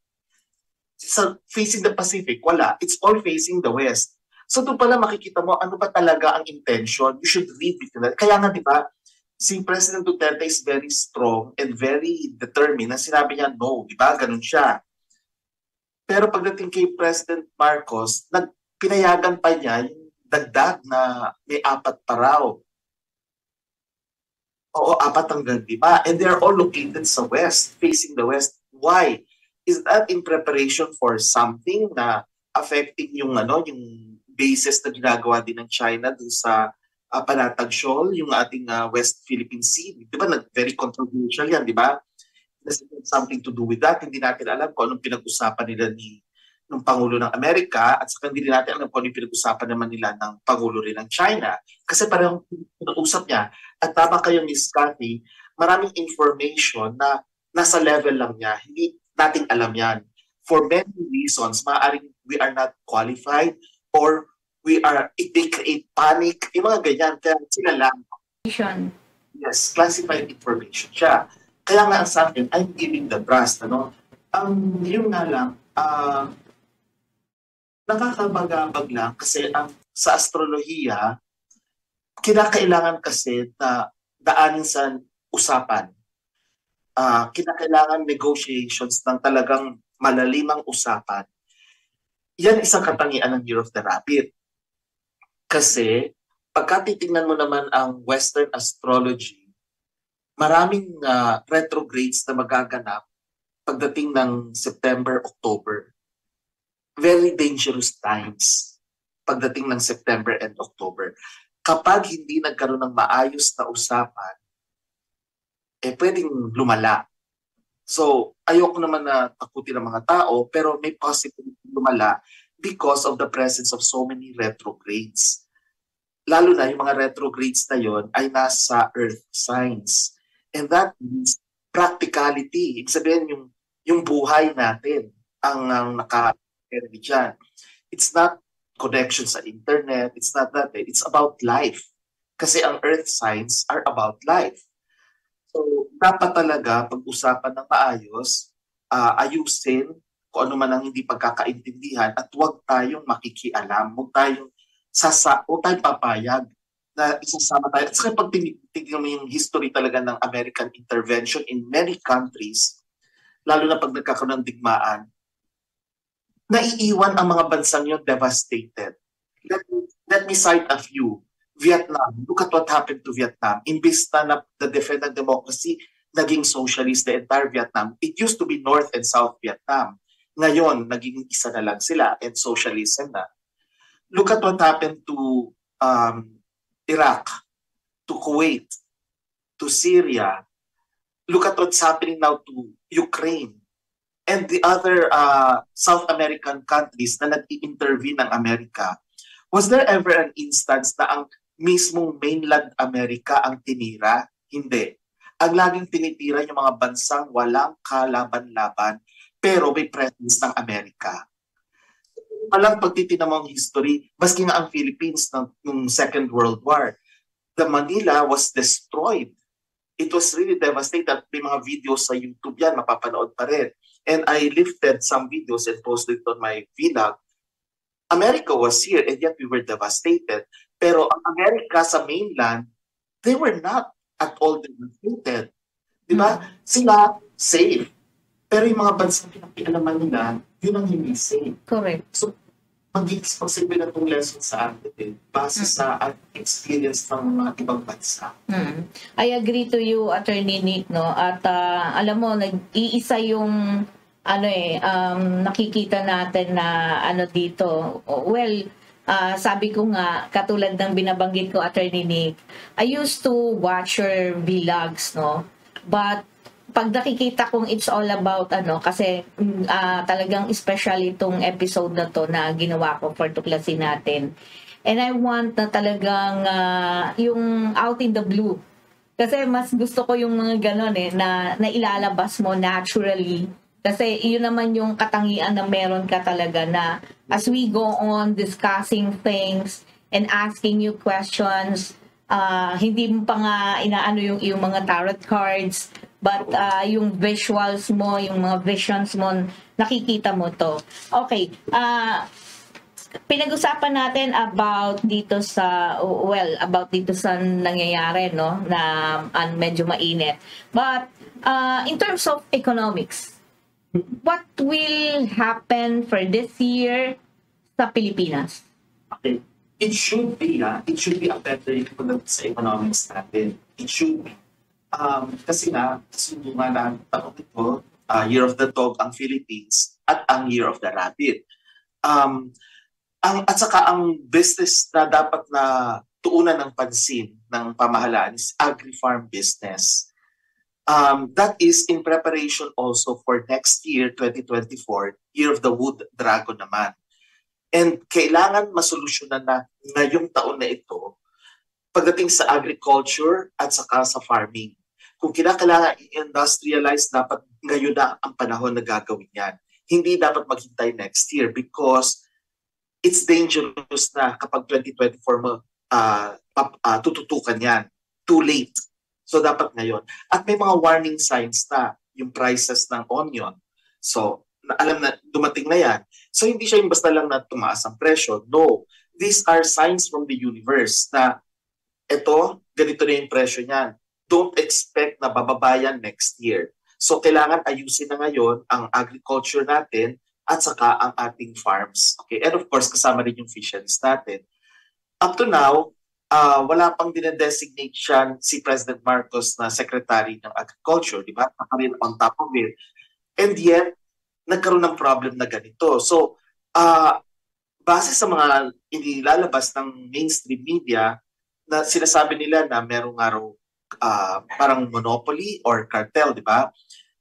D: Sa facing the Pacific, wala. It's all facing the west. So doon pala makikita mo ano ba talaga ang intention. You should read it. Kaya nga di ba, si President Duterte is very strong and very determined na sinabi niya no, di ba? Ganun siya. Pero pagdating kay President Marcos, pinayagan pa niya yung dagdag na may 4 pa raw. Oo, 4 hanggang 5. And they're all located sa west, facing the west. Why? Is that in preparation for something na affecting yung bases na ginagawa din ng China dun sa Panatag Shoal, yung ating West Philippine Sea? Di ba? Very controversial yan, di ba? There's something to do with that. Hindi natin alam kung anong pinag-usapan nila ng Pangulo ng Amerika at saka hindi natin alam kung anong pinag-usapan naman nila ng Pangulo rin ng China. Kasi parang pinag-usap niya, at tama kayo, Ms. Cathy, maraming information na nasa level lang niya. Hindi natin alam yan. For many reasons, maaaring we are not qualified, or they create panic, yung mga ganyan. Kaya sila lang, yes, classified information siya. Kaya nga sa akin, I'm giving the trust, ano? Yun nga lang, nakakabagabag lang kasi sa astrolohiya, kinakailangan kasi na daanin sa usapan. Kinakailangan negotiations ng talagang malalimang usapan. Yan isang katangian ng Year of the Rabbit. Kasi, pagka titingnan mo naman ang Western astrology, maraming retrogrades na magaganap pagdating ng September, October. Very dangerous times pagdating ng September and October. Kapag hindi nagkaroon ng maayos na usapan, pwedeng lumala. So, ayoko naman na takutin ng mga tao, pero may possibility lumala because of the presence of so many retrogrades. Lalo na yung mga retrogrades na yon ay nasa earth signs. And that means practicality. Ibig sabihin yung buhay natin ang naka-carry dyan. It's not connection sa internet. It's not that. It's about life. Kasi ang earth signs are about life. So, dapat talaga pag-usapan ng maayos, ayusin kung ano man ang hindi pagkakaintindihan at huwag tayong makikialam, huwag tayong papayag na isasama tayo. At saka pag tignan mo yung history talaga ng American intervention in many countries, lalo na pag nagkakaroon ng digmaan, naiiwan ang mga bansang yun devastated. Let me cite a few. Vietnam, look at what happened to Vietnam. Imbis na defend ng democracy, naging socialist the entire Vietnam. It used to be North and South Vietnam. Ngayon, naging isa na lang sila and socialism na. Look at what happened to Iraq, to Kuwait, to Syria. Look at what's happening now to Ukraine and the other South American countries na nag-i-intervene ng Amerika. Was there ever an instance na ang mismong mainland America ang tinira? Hindi. Ang laging tinitira yung mga bansang walang kalaban-laban pero may presence ng Amerika. Walang pagtitinam ang history, baski nga ang Philippines ng Second World War, the Manila was destroyed. It was really devastated. May mga videos sa YouTube yan, mapapanood pa rin. And I lifted some videos and posted it on my vlog. America was here and yet we were devastated. Pero ang Amerika sa mainland, they were not at all devastated. Diba? Sila safe. Pero yung mga bansang pinakialaman nila, yun ang hindi safe.
C: Correct.
D: So, mag-exposible na itong lesson sa atin base sa experience ng mga ibang bansa.
C: I agree to you, Attorney Nick, no? At alam mo, nag-iisa yung nakikita natin na dito. Well, sabi ko nga, katulad ng binabanggit ko, Attorney Nick, I used to watch your vlogs, no? But pag nakikita kong it's all about kasi talagang special itong episode na to na ginawa ko for tuklasin natin. And I want na talagang yung out in the blue. Kasi mas gusto ko yung mga ganon na ilalabas mo naturally. Kasi yun naman yung katangian na meron ka talaga na as we go on discussing things and asking you questions, hindi mo pa nga inaano yung mga tarot cards, but yung visuals mo, yung mga visions mo, nakikita mo to. Okay, pinag-usapan natin about dito sa nangyayari, no, na medyo mainit. But in terms of economics, what will happen for this year sa Pilipinas?
D: Okay. It should be a better year sa economics natin. It should be. Kasi nga, sundo nga na taon ito, Year of the Dog ang Philippines at ang Year of the Rabbit. At saka ang business na dapat na tuunan ng pansin ng pamahalaan is agri-farm business. That is in preparation also for next year, 2024, Year of the Wood Dragon naman. And kailangan masolusyonan na ngayong taon na ito pagdating sa agriculture at saka sa farming. Kung kinakailangan i-industrialize, dapat ngayon na ang panahon na gagawin yan. hindi dapat maghintay next year because it's dangerous na kapag 2024 mo tututukan yan. Too late. So dapat ngayon. At may mga warning signs na yung prices ng onion. So alam na dumating na yan. So hindi siya yung basta lang na tumaas ang presyo. No. These are signs from the universe na eto, ganito na yung presyo niyan. Don't expect na bababa yan next year. So kailangan ayusin na ngayon ang agriculture natin at saka ang ating farms. Okay? And of course, kasama rin yung fisheries natin. Up to now, wala pang dinedesignate siya si President Marcos na Secretary ng Agriculture, di ba? Nakarin on top of it. And yet, nagkaroon ng problem na ganito. So, base sa mga inilalabas ng mainstream media, na sinasabi nila na merong araw parang monopoly or cartel, di ba?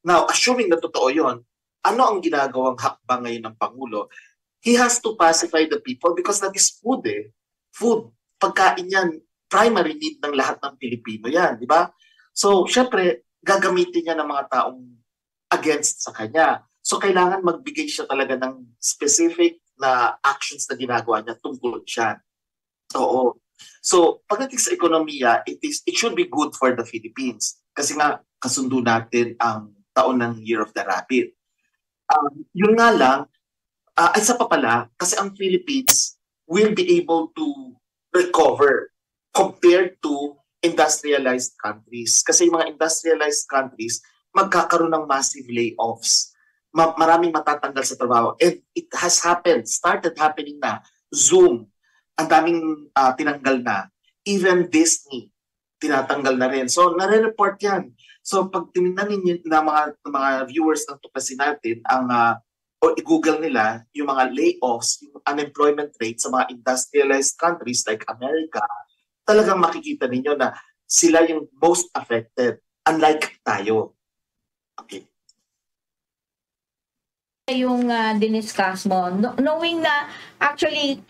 D: Now, assuming na totoo yun, ano ang ginagawang hakbang ngayon ng Pangulo? He has to pacify the people because that is food eh. Food, pagkain yan, primary need ng lahat ng Pilipino yan, di ba? So, syempre, gagamitin niya ng mga taong against sa kanya. So, kailangan magbigay siya talaga ng specific na actions na ginagawa niya tungkol siya. Oo. So, pagdating sa ekonomiya, it should be good for the Philippines. Kasi nga, kasundo natin ang taon ng Year of the Rabbit. Yun nga lang, ay isa pa pala, kasi ang Philippines will be able to recover compared to industrialized countries. Kasi yung mga industrialized countries, magkakaroon ng massive layoffs. Maraming matatanggal sa trabaho. And it has happened, started happening na. Zoom, ang daming tinanggal na. Even Disney, tinatanggal na rin. So, nare-report yan. So, pag tinignan ninyo na mga viewers ng tuklasin natin, o i-google nila yung mga layoffs, yung unemployment rate sa mga industrialized countries like America, talagang makikita ninyo na sila yung most affected, unlike tayo. Okay.
C: Yung diniscuss mo, knowing na actually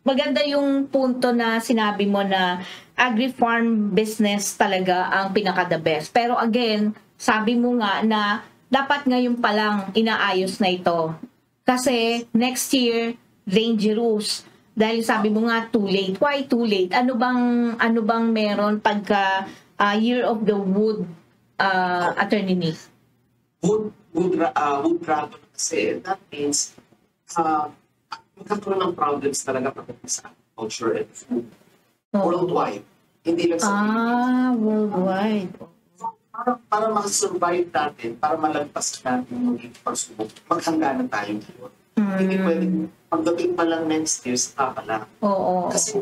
C: maganda yung punto na sinabi mo na agri-farm business talaga ang pinaka-the best. Pero again, sabi mo nga na dapat ngayon pa lang inaayos na ito. Kasi next year, dangerous. Dahil sabi mo nga, too late. Why too late? Ano bang meron pagka Year of the Wood, Attorney Nick?
D: Wood dragon kasi that means magkakaroon ng problems talaga pagdating sa agriculture and food. Worldwide. Hindi lang sa Philippines.
C: Worldwide.
D: Para makasurvive natin, para malagpasan natin yung pagsubok, maghangganan tayo ngayon. Hindi pwedeng pagdating pa lang next year, saka pa lang.
C: Oo.
D: Kasi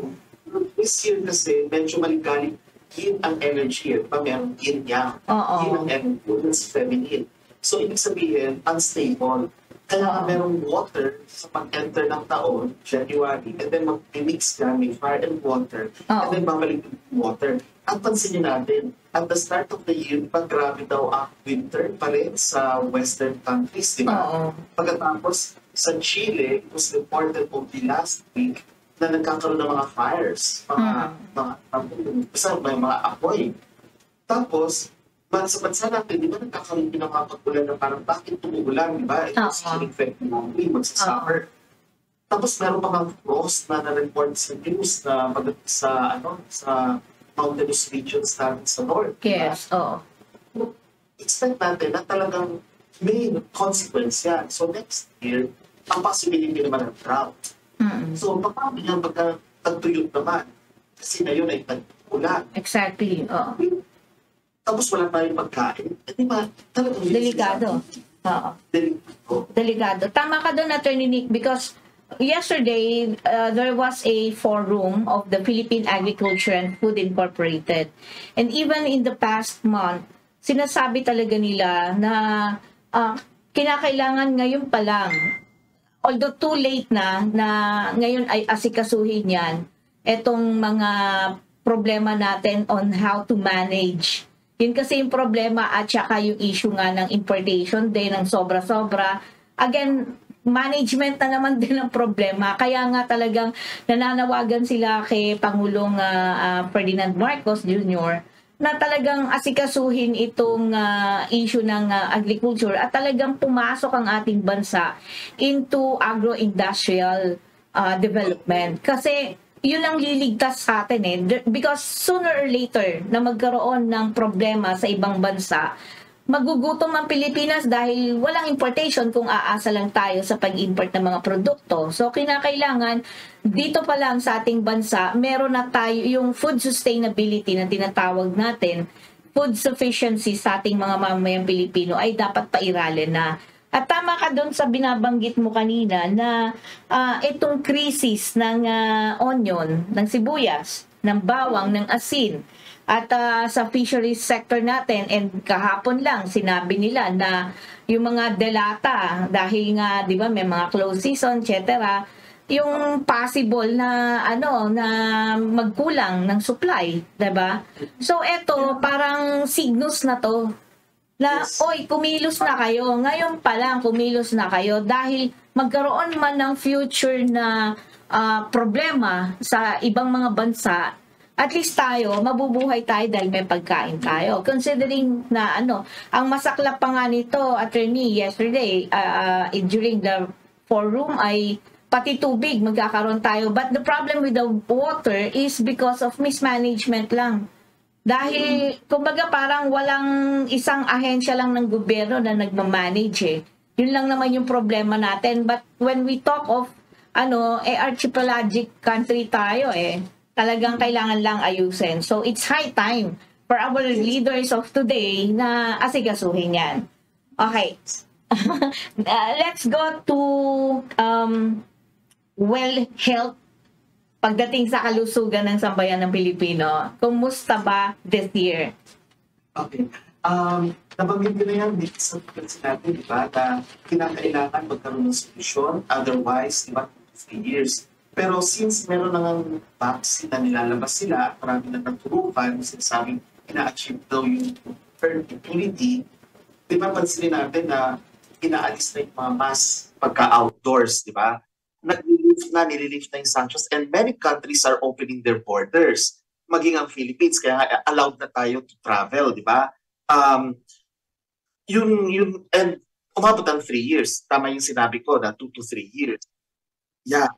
D: this year kasi medyo maligalig yin ang energy. Meron yin yang. Yin ang energy. That's feminine. So, ibig sabihin, unstable. Kaya merong water sa pag-enter ng taon, January, and then mag-mix ka, may fire and water, and then babalik yung water. At pansinin natin, at the start of the year, pag grabe daw ang winter pa rin sa western countries, di ba? Pagkatapos, sa Chile, it was reported only last week na nagkakaroon ng mga fires, mga apoy. Tapos, sa bansa natin, di ba nagkakaroon din ng mga pag-ulan na parang bakit tumuulan, di ba? Ito sa effect ng magsa-summer. Tapos meron pa mga frost na na-report sa news na sa mountainous regions natin sa north.
C: Yes, oo.
D: Expect natin na talagang may consequence yan. So next year, ang possibility naman ng drought. So paano yan pagka tagtuyot naman? Kasi ngayon ay tag-ulan.
C: Exactly, oo.
D: Tapos wala tayong pagkain. Di ba? Talagang
C: delikado. Oo. Delikado. Tama ka doon, Attorney Nick, because yesterday, there was a forum of the Philippine Agriculture and Food Incorporated. And even in the past month, sinasabi talaga nila na kinakailangan ngayon pa lang, although too late na ngayon ay asikasuhin yan, etong mga problema natin on how to manage. Yun kasi yung problema at saka yung issue nga ng importation din ng sobra-sobra. Again, management na naman din ang problema. Kaya nga talagang nananawagan sila kay Pangulong Ferdinand Marcos Jr. na talagang asikasuhin itong issue ng agriculture at talagang pumasok ang ating bansa into agro-industrial development. Kasi yun ang liligtas sa atin because sooner or later na magkaroon ng problema sa ibang bansa, magugutom ang Pilipinas dahil walang importation kung aasa lang tayo sa pag-import ng mga produkto. So, kinakailangan, dito pa lang sa ating bansa, meron na tayo yung food sustainability na tinatawag natin, food sufficiency sa ating mga mamamayang Pilipino ay dapat pairalin na. At tama ka doon sa binabanggit mo kanina na itong krisis ng onion, ng sibuyas, ng bawang, ng asin, at sa fisheries sector natin, and kahapon lang sinabi nila na yung mga delata, dahil nga 'di ba may mga close season, etc., yung possible na na magkulang ng supply, 'di ba? So eto parang signals na to na oy, kumilos na kayo. Ngayon pa lang kumilos na kayo dahil magkaroon man ng future na problema sa ibang mga bansa, at least tayo, mabubuhay tayo dahil may pagkain tayo. Considering na ang masaklap pa nga nito, attorney, yesterday, during the forum ay pati tubig magkakaroon tayo. But the problem with the water is because of mismanagement lang. Dahil, kumbaga parang walang isang ahensya lang ng gobyerno na nagmamanage Yun lang naman yung problema natin. But when we talk of, archipelagic country tayo talagang kailangan lang ayusin. So, it's high time for our leaders of today na asikasuhin yan. Okay. Let's go to health pagdating sa kalusugan ng sambayan ng Pilipino. Kumusta ba this year?
D: Okay. Nabanggit ko na yan dito sa pagkakas natin, di ba? Na kinakailangan magkaroon ng solusyon. Otherwise, di ba, 3 years. Pero since meron nang vaccine na nilalabas sila, marami na naturukan, sinasabing ina-achieve daw yung herd immunity, di ba pansinin natin na inaalis na yung mga mass pagka-outdoors, di ba? Nililift na yung sanctions, and many countries are opening their borders. Maging ang Philippines, kaya allowed na tayo to travel, di ba? And umabot ang 3 years. Tama yung sinabi ko na 2 to 3 years. Yeah.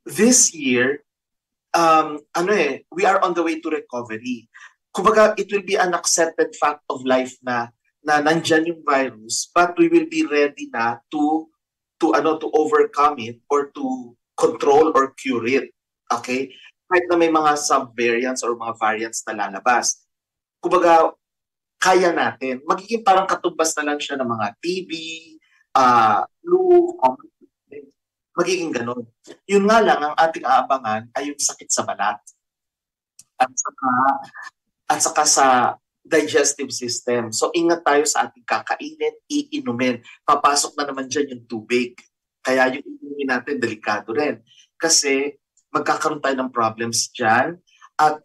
D: This year, we are on the way to recovery. Kumbaga, it will be an accepted fact of life na nandyan yung virus, but we will be ready na to overcome it or to control or cure it. Okay? Kahit na may mga sub-variants or mga variants na lalabas. Kumbaga, kaya natin. Magiging parang katumbas na lang siya ng mga TB, flu, magiging ganun. Yun nga lang, ang ating aabangan ay yung sakit sa balat. At saka sa digestive system. So, ingat tayo sa ating kakainin, iinumin. Papasok na naman dyan yung tubig. Kaya yung inumin natin, delikado rin. Kasi, magkakaroon tayo ng problems dyan. At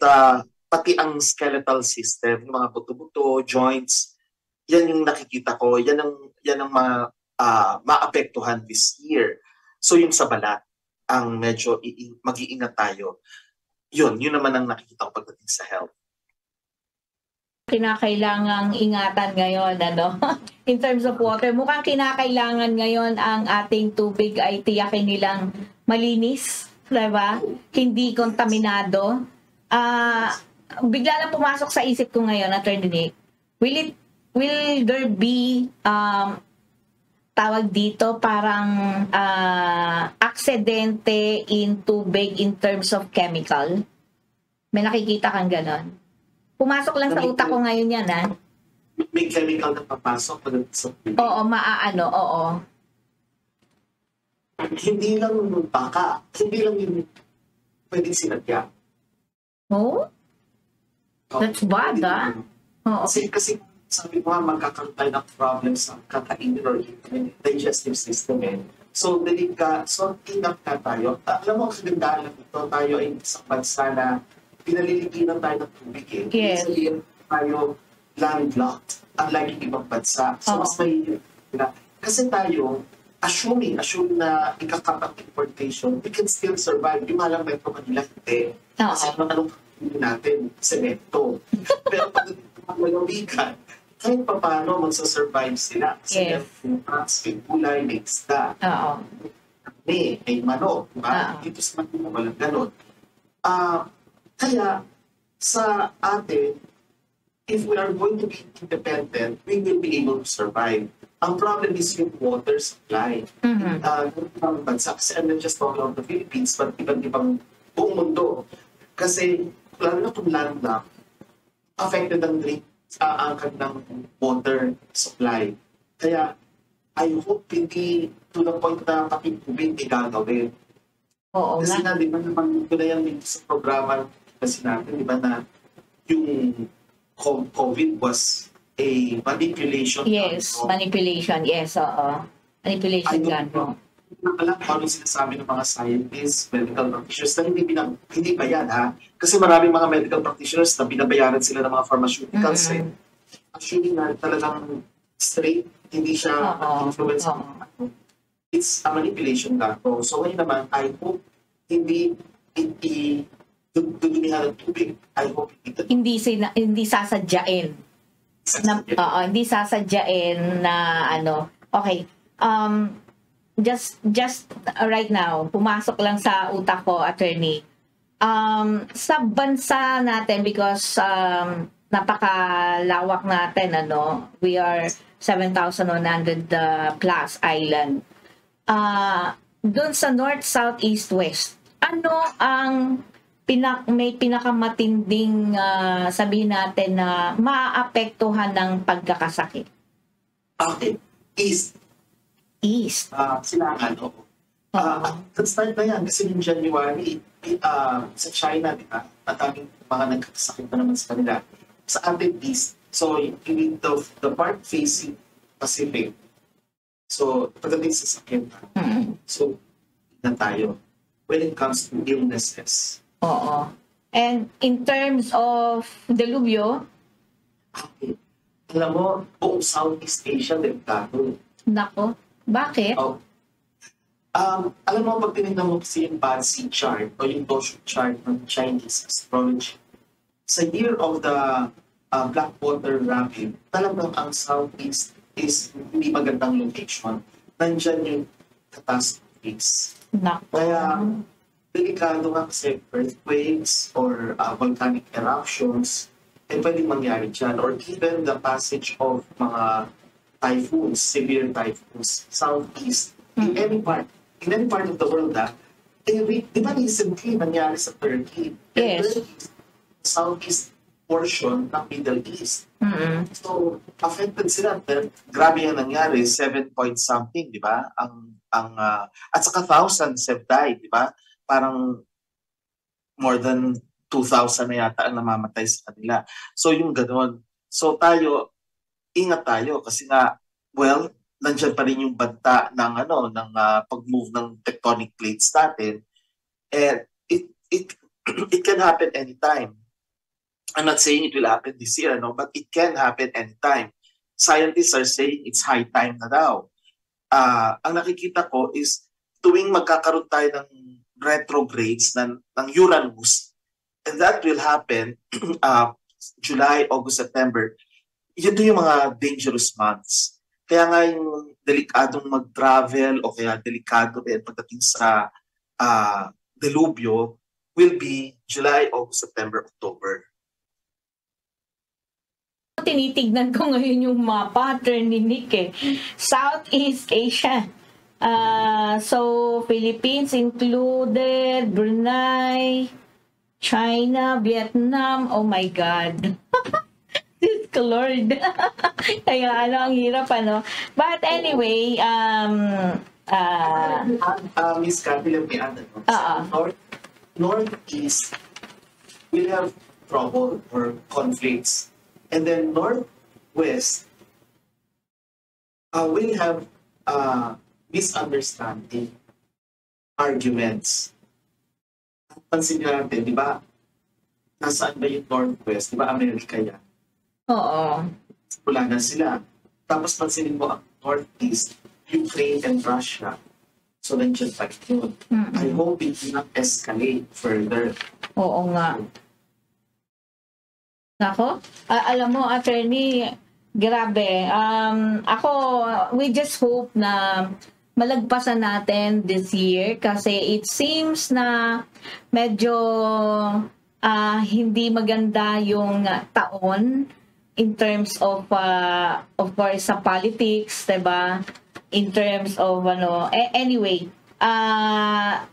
D: pati ang skeletal system, yung mga buto-buto, joints, yan yung nakikita ko. Yan ang maapektuhan this year. So yung sa balat, ang medyo mag-iingat tayo. Yun naman ang nakikita ko pagdating sa health.
C: Kinakailangang ingatan ngayon, in terms of water. Mukhang kinakailangan ngayon ang ating tubig ay tiyakin nilang malinis, diba? Hindi kontaminado. Bigla lang pumasok sa isip ko ngayon, Attorney Nick, will there be tawag dito parang aksidente in tubig in terms of chemical? May nakikita kang ganon? Pumasok lang sa utak ko ngayon yan,
D: May chemical na papasok sa tubig?
C: Oo, oo.
D: Hindi lang baka, hindi lang yung pwedeng sinadya.
C: Oh? That's bad, Oo.
D: Kasi sabi ko nga, magkakaroon tayo ng problems sa kakainin or digestive system. So, ingat na tayo. Alam mo, kagandahan lang ito, tayo ay isang bansa na pinaliliginan tayo ng tubig.
C: Yes.
D: Sabihin tayo landlocked, unlike yung ibang bansa. So, mas mahirap. Kasi tayo, assuming na ikakat ang importation, we can still survive. Yung malang Metro Manila, hindi. Kasi anong hindi natin semento. Pero pag malamigan, kahit pa paano magsasurvive sila. Kasi
C: Yes.
D: may gulay, may isda,
C: Oo.
D: may manok. Diba?
C: Oo.
D: Dito sa Manila, walang ganun. Kaya, sa atin, if we are going to be independent, we will be able to survive. Ang problem is yung water supply.
C: Mhm.
D: Ng bansa, kasi I'm not just talking about the Philippines, but ibang buong mundo. Kasi, lalo na kung landlocked, affected ang kanilang water supply. Kaya, I hope hindi to the point na pati tubig gagawin.
C: Oo
D: Kasi
C: nga.
D: nga, di ba naman ko na yan dito sa programa kasi natin, di ba na yung COVID was a manipulation.
C: Yes, manipulation. Yes, oo. Manipulation
D: I don't
C: gun.
D: know. Alam ko ano sinasabi ng mga scientists, medical practitioners na hindi bayad ha. Kasi maraming mga medical practitioners na binabayaran sila ng mga pharmaceuticals. Assuming na talagang straight, hindi siya influence. It's a manipulation gato. So ngayon naman, I hope hindi dudumihan ng tubig. I hope
C: Hindi sasadyain. Hindi sasadyain na ano. Okay. Just right now, pumasok lang sa utak ko, attorney. Sa bansa natin, because napakalawak natin, we are 7,100 plus island. Doon sa north, south, east, west, ano ang may pinakamatinding sabihin natin na maaapektuhan ng pagkakasakit?
D: Okay. East. Silangan, oo. Start na yan kasi yung January, sa China, di ba? Mataming mga nagkakasakit na naman sa kanila. Sa atin, East. So, the part facing Pacific. So, pagdating sa sakit. So, na tayo when it comes to illnesses.
C: Oo. And in terms of delubyo,
D: Okay. Alam mo, buong Southeast Asia, delikado.
C: nako, bakit?
D: Oh. Alam mo, pag tinignan mo kasi yung Bansi chart o yung Toshu chart ng Chinese astrology, sa year of the Blackwater Rapid, talagang ang Southeast is hindi magandang location. Nandyan yung catastrophes.
C: Nako.
D: Kaya, delikado nga kasi earthquakes or volcanic eruptions, pwedeng mangyari dyan. Or even the passage of mga typhoons, severe typhoons, southeast, in any part of the world, di ba recently nangyari sa Turkey?
C: Yes.
D: Southeast portion ng Middle East.
C: Mm-mm.
D: So, affected sila. Grabe yung nangyari, 7 point something, di ba? At saka thousands have died, di ba? Parang more than 2,000 na yata ang namamatay sa kanila. So, yung gano'n. So, ingat tayo kasi nga, nandyan pa rin yung banta ng pag-move ng tectonic plates natin. And it can happen anytime. I'm not saying it will happen this year, but it can happen anytime. Scientists are saying it's high time na daw. Ang nakikita ko is tuwing magkakaroon tayo ng retrogrades ng Uranus, and that will happen July, August, September. Ito yung mga dangerous months. Kaya nga yung delikadong mag-travel o kaya delikado rin pagdating sa delubyo will be July, August, September, October.
C: Tinitignan ko ngayon yung mga pattern ni Nick Southeast Asia. So, Philippines included, Brunei, China, Vietnam, oh my God. This Lord. Kaya ang hirap But anyway,
D: Miss Cathy, let me add Northeast will have trouble or conflicts. And then Northwest will have misunderstanding, arguments. Pansin nyo natin, di ba? Nasaan ba yung Northwest? Di ba Amerika yan?
C: Oo.
D: Wala na sila. Tapos pansinin mo ang Northeast, Ukraine and Russia. So nandiyan pa yun. I hope it will not escalate further.
C: Oo nga. Nako, alam mo, attorney, grabe. Ako, we just hope na malagpasan natin this year kasi it seems na medyo hindi maganda yung taon in terms of course sa politics, 'di ba? In terms of anyway,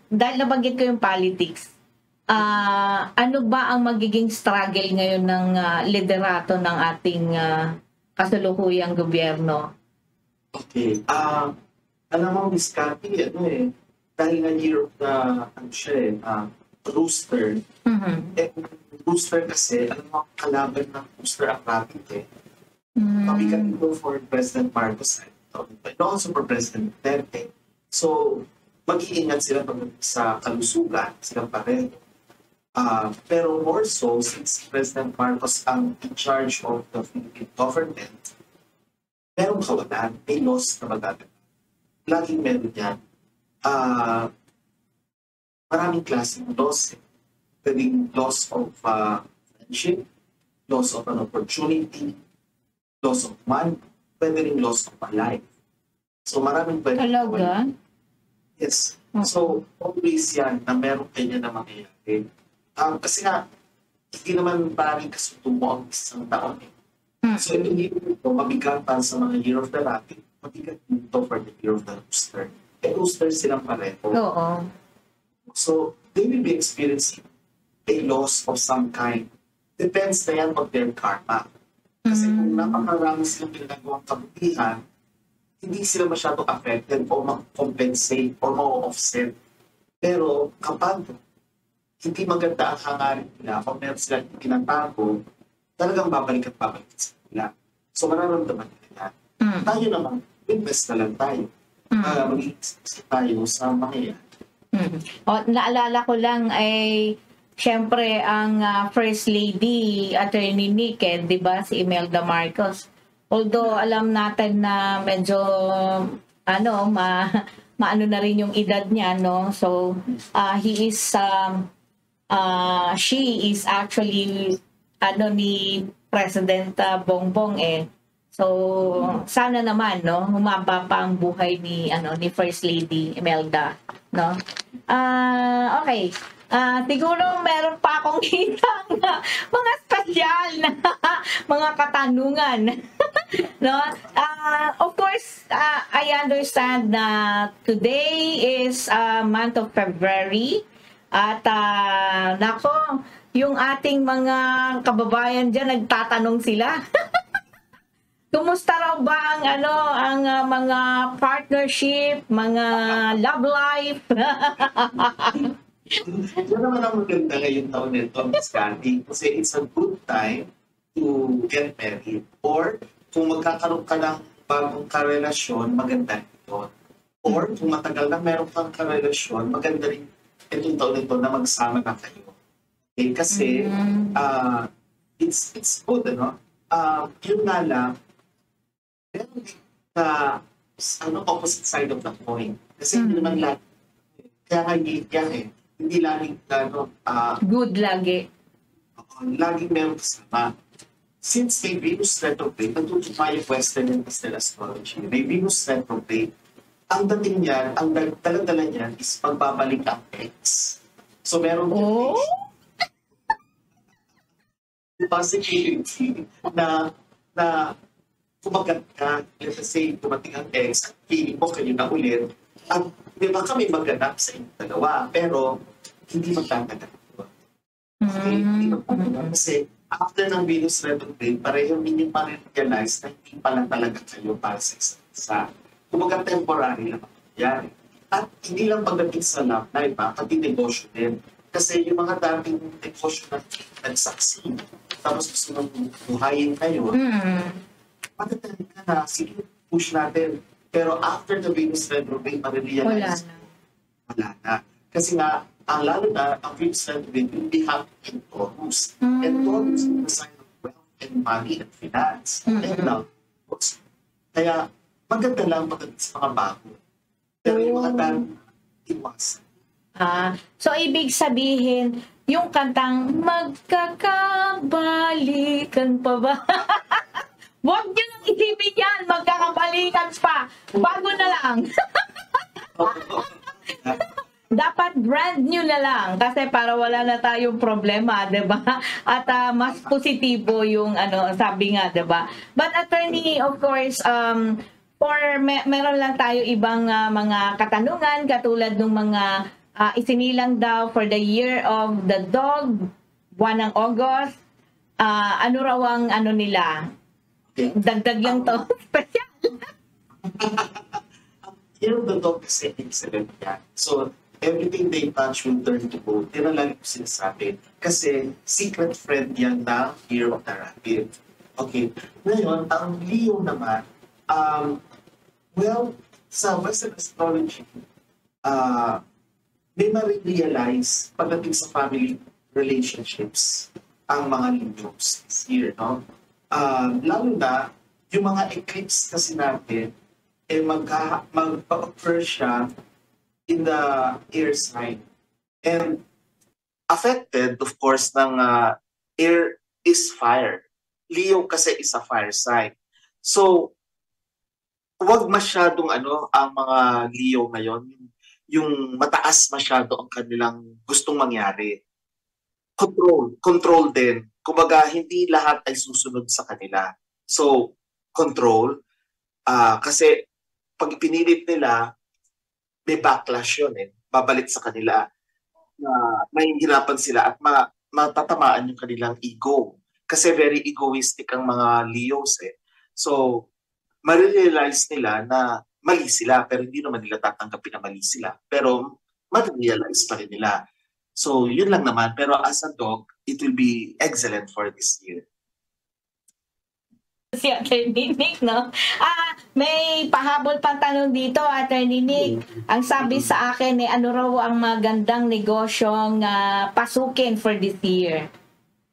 C: dahil nabanggit ko yung politics, ano ba ang magiging struggle ngayon ng liderato ng ating kasalukuyang gobyerno?
D: Okay. Alam mo, Miss Cathy, dahil nga year of the, rooster. Rooster kasi, alam mo, kalaban ng rooster ang rapid Mabigat ito for President Marcos and also for President Duterte. So, mag-iingat sila sa kalusugan, silang pareho. Pero more so, since President Marcos ang in charge of the Philippine government, merong kawalan, may loss na magagawa. Laging meron yan. Maraming klaseng loss. Pwedeng loss of friendship, loss of an opportunity, loss of money, pwede rin loss of a life. So maraming pwede.
C: Talaga?
D: Yes. So always yan na meron kanya na mangyayari. Kasi nga, hindi naman maraming kasutumo ang isang taon. So ito ito, mabigat para sa mga Year of the Rabbit, mabigat dito for the Year of the Rooster. Rooster silang pareho.
C: Oo.
D: So they will be experiencing a loss of some kind. Depends na yan on their karma. Kasi kung napakarami silang ginagawang kabutihan, hindi sila masyadong affected o mag-compensate o ma-offset. Pero kapag hindi maganda ang hangarin nila, kung meron sila kinatago, talagang babalik at babalik sa nila. So mararamdaman nila. Tayo naman, invest na lang tayo. Mag-invest tayo sa mga yan.
C: O, naalala ko lang ay syempre ang First Lady Attorney Nick, di ba, si Imelda Marcos. Although alam natin na medyo maano na rin yung edad niya, no? So she is actually ni President Bongbong So sana naman humaba pa ang buhay ni First Lady Imelda, no? Okay. Siguro meron pa akong kitang mga special na mga katanungan. No? Of course, I understand na today is month of February at nako, yung ating mga kababayan dyan nagtatanong sila. Kumusta raw ba ang mga partnership, mga love life?
D: Yan naman ang maganda ngayon taon nito, Miss Cathy, kasi it's a good time to get married. Or kung magkakaroon ka ng bagong karelasyon, maganda ito. Or kung matagal na meron kang karelasyon, maganda rin itong taon nito na magsama na kayo. Okay? Kasi it's good, yun nga lang, meron din opposite side of the coin. Kasi hindi naman lahat. Kaya nga hindi laging
C: good lagi.
D: Laging meron kasama. Since may Venus retrograde, natutupay yung Western and Eastern astrology. May Venus retrograde, ang dating niyan, ang dala-dala niyan is pagbabalik ang ex. So meron possibility na kumagat ka, let's say, tumating ang ex, feeling mo kayo na ulit, at di ba kami maganap sa inyong dalawa, pero hindi magtatagal. Okay? Hindi magtatagal. Kasi after ng Venus retrograde, pareho ninyo pa rin realize na hindi pala talaga kayo para sa isa't isa. Kumaga temporary lang yan. At hindi lang pagdating sa love life, pati negosyo din. Kasi yung mga dating negosyo na nag-succeed, tapos gusto nang buhayin kayo, magtatali ka na, sige, push natin. Pero after the Venus retrograde, marirealize wala na. Kasi nga, ang lalo na, ang Venus retrograde will be happening in Taurus. And Taurus is the sign of wealth and money and finance. And love. Kaya, maganda lang pagdating sa mga bago. Pero yung mga dami, iwasan.
C: So, ibig sabihin, yung kantang magkakabalikan pa ba? Huwag nyo nang isipin yan, magkakabalikan pa. Bago na lang. Dapat brand new na lang kasi para wala na tayong problema, 'di ba? At mas positibo yung sabi nga, 'di ba? But attorney, of course, meron lang tayo ibang mga katanungan katulad ng mga isinilang daw for the year of the dog, buwan ng August. Ano raw ang nila? Dagdag lang to. Special.
D: Year of the dog kasi excellent yan. So, everything they touch will turn to gold. Yan ang lagi ko sinasabi. Kasi secret friend yan na Year of the Rabbit. Okay. Ngayon, ang Leo naman, well, sa Western astrology, may ma-realize pagdating sa family relationships ang mga Leos this year, no? Lalo na, yung mga eclipse kasi natin, mag-occur siya in the air sign. And affected, of course, ng air is fire. Leo kasi is a fire sign. So, huwag masyadong ang mga Leo ngayon, yung mataas masyado ang kanilang gustong mangyari. Control din. Kumbaga, hindi lahat ay susunod sa kanila. So, control. Kasi pag pinilit nila, may backlash yun babalik sa kanila. Mahihirapan sila at matatamaan yung kanilang ego. Kasi very egoistic ang mga Leos So, ma-realize nila na mali sila, pero hindi naman nila tatanggapin na mali sila. Pero, ma-realize pa rin nila. So, yun lang naman. Pero as a dog, it will be excellent for this year.
C: Si Attorney Nick, no? May pahabol pang tanong dito, Attorney Nick. Ang sabi sa akin, ano raw ang magandang negosyong pasukin for this year?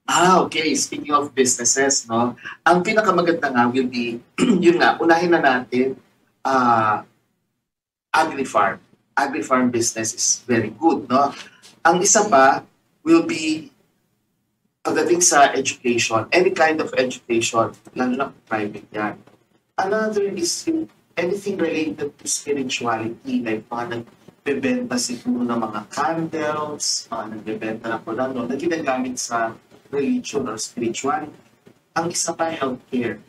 D: Okay. Speaking of businesses, no? Ang pinakamaganda nga will be, yun nga, unahin na natin, agri-farm. Agri-farm business is very good, no? Ang isa pa will be pagdating sa education, any kind of education, lalo na private yan. Another is anything related to spirituality, like mga nagbebenta siguro ng mga candles, mga nagbebenta na kung ano, na ginagamit sa religion or spirituality. Ang isa pa, healthcare.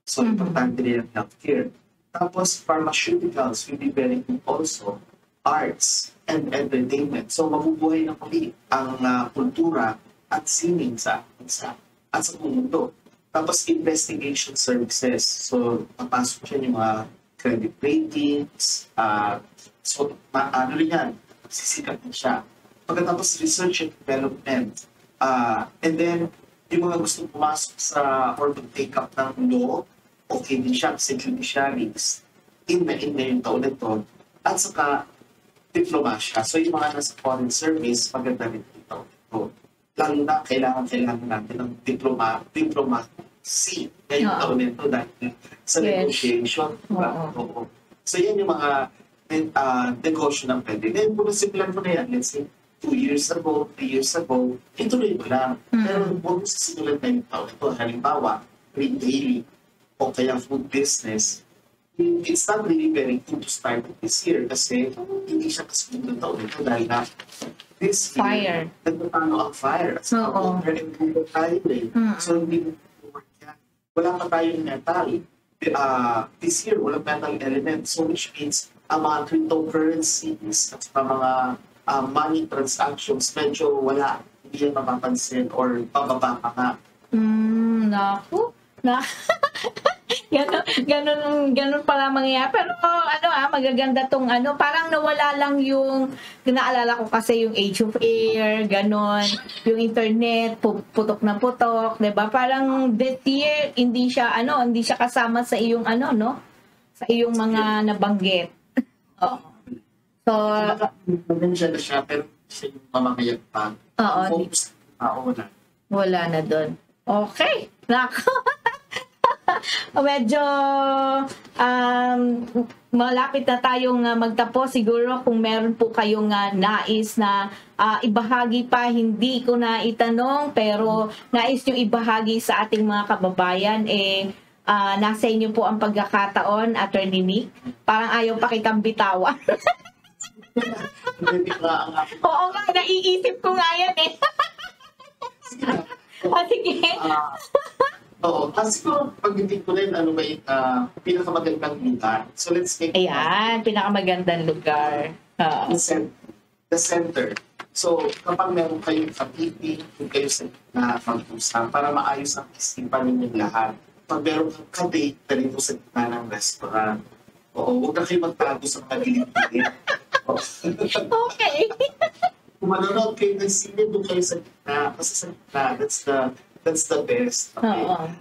D: So, importante rin ang healthcare. Tapos, pharmaceuticals will be very good also. Arts and entertainment. So, mabubuhay na muli ang kultura at sining sa bansa at sa mundo. Tapos, investigation services. So, papasok siya yung mga credit ratings. So, ano rin yan? Sisikat na siya. Pagkatapos, research and development. And then, yung mga gusto pumasok sa or to take up ng law, okay din siya kasi judiciaries. In na yung taon nito. At saka, diplomasya. So, yung mga nasa foreign service, maganda rin dito. So, lalo na, kailangan natin ng diplomacy ngayong taon nito dahil sa negotiation. Oo. So, yan yung mga negosyo ng pwede. Then, kung nasimulan mo na yan, let's say, 2 years ago, 3 years ago, ituloy mo lang. Pero huwag mo sasimulan na yung taon ito. Halimbawa, retailing o kaya food business, it's not really very good to start this year kasi hindi siya kasunod ng taon ito dahil na this year, nagpapano ang fire. So, very good tayo So, hindi mo work yan. Wala pa tayong metal. This year, walang metal element. So, which means, ang mga cryptocurrencies at mga money transactions, medyo wala. Hindi yan mapapansin or bababa pa nga.
C: Naku. Ganun pala mangyayari. Pero magaganda tong parang nawala lang yung, naalala ko kasi yung age of air, ganon, yung internet, putok na putok, diba? Parang this year, hindi siya kasama sa iyong sa iyong mga nabanggit. Oo. So,
D: siya na siya, pero siya yung mamamayag pa.
C: Oo. Wala na doon. Okay. Nako. Medyo malapit na tayong magtapos. Siguro kung meron po kayong nais na ibahagi pa, hindi ko na itanong, pero nais nyo ibahagi sa ating mga kababayan, nasa inyo po ang pagkakataon, Attorney Nick. Parang ayaw pa kitang bitawan. Oo nga, naiisip ko nga yan eh. Sige.
D: Oo, kasi siguro pag-ibig ko rin, ano ba yung pinakamagandang lugar. So let's make
C: Ayan, pinakamagandang lugar.
D: the center. So kapag meron kayong meeting, kung kayo sa mag-usap para maayos ang isipan ninyong lahat. Pag meron kang ka-date, dali mo sa gitna ng restaurant. Oo, huwag na kayo magtago sa mga gilid-gilid.
C: Okay.
D: Kung manonood kayo ng sine, doon kayo sa gitna. Kasi sa gitna, that's the best. Okay?
C: Oo.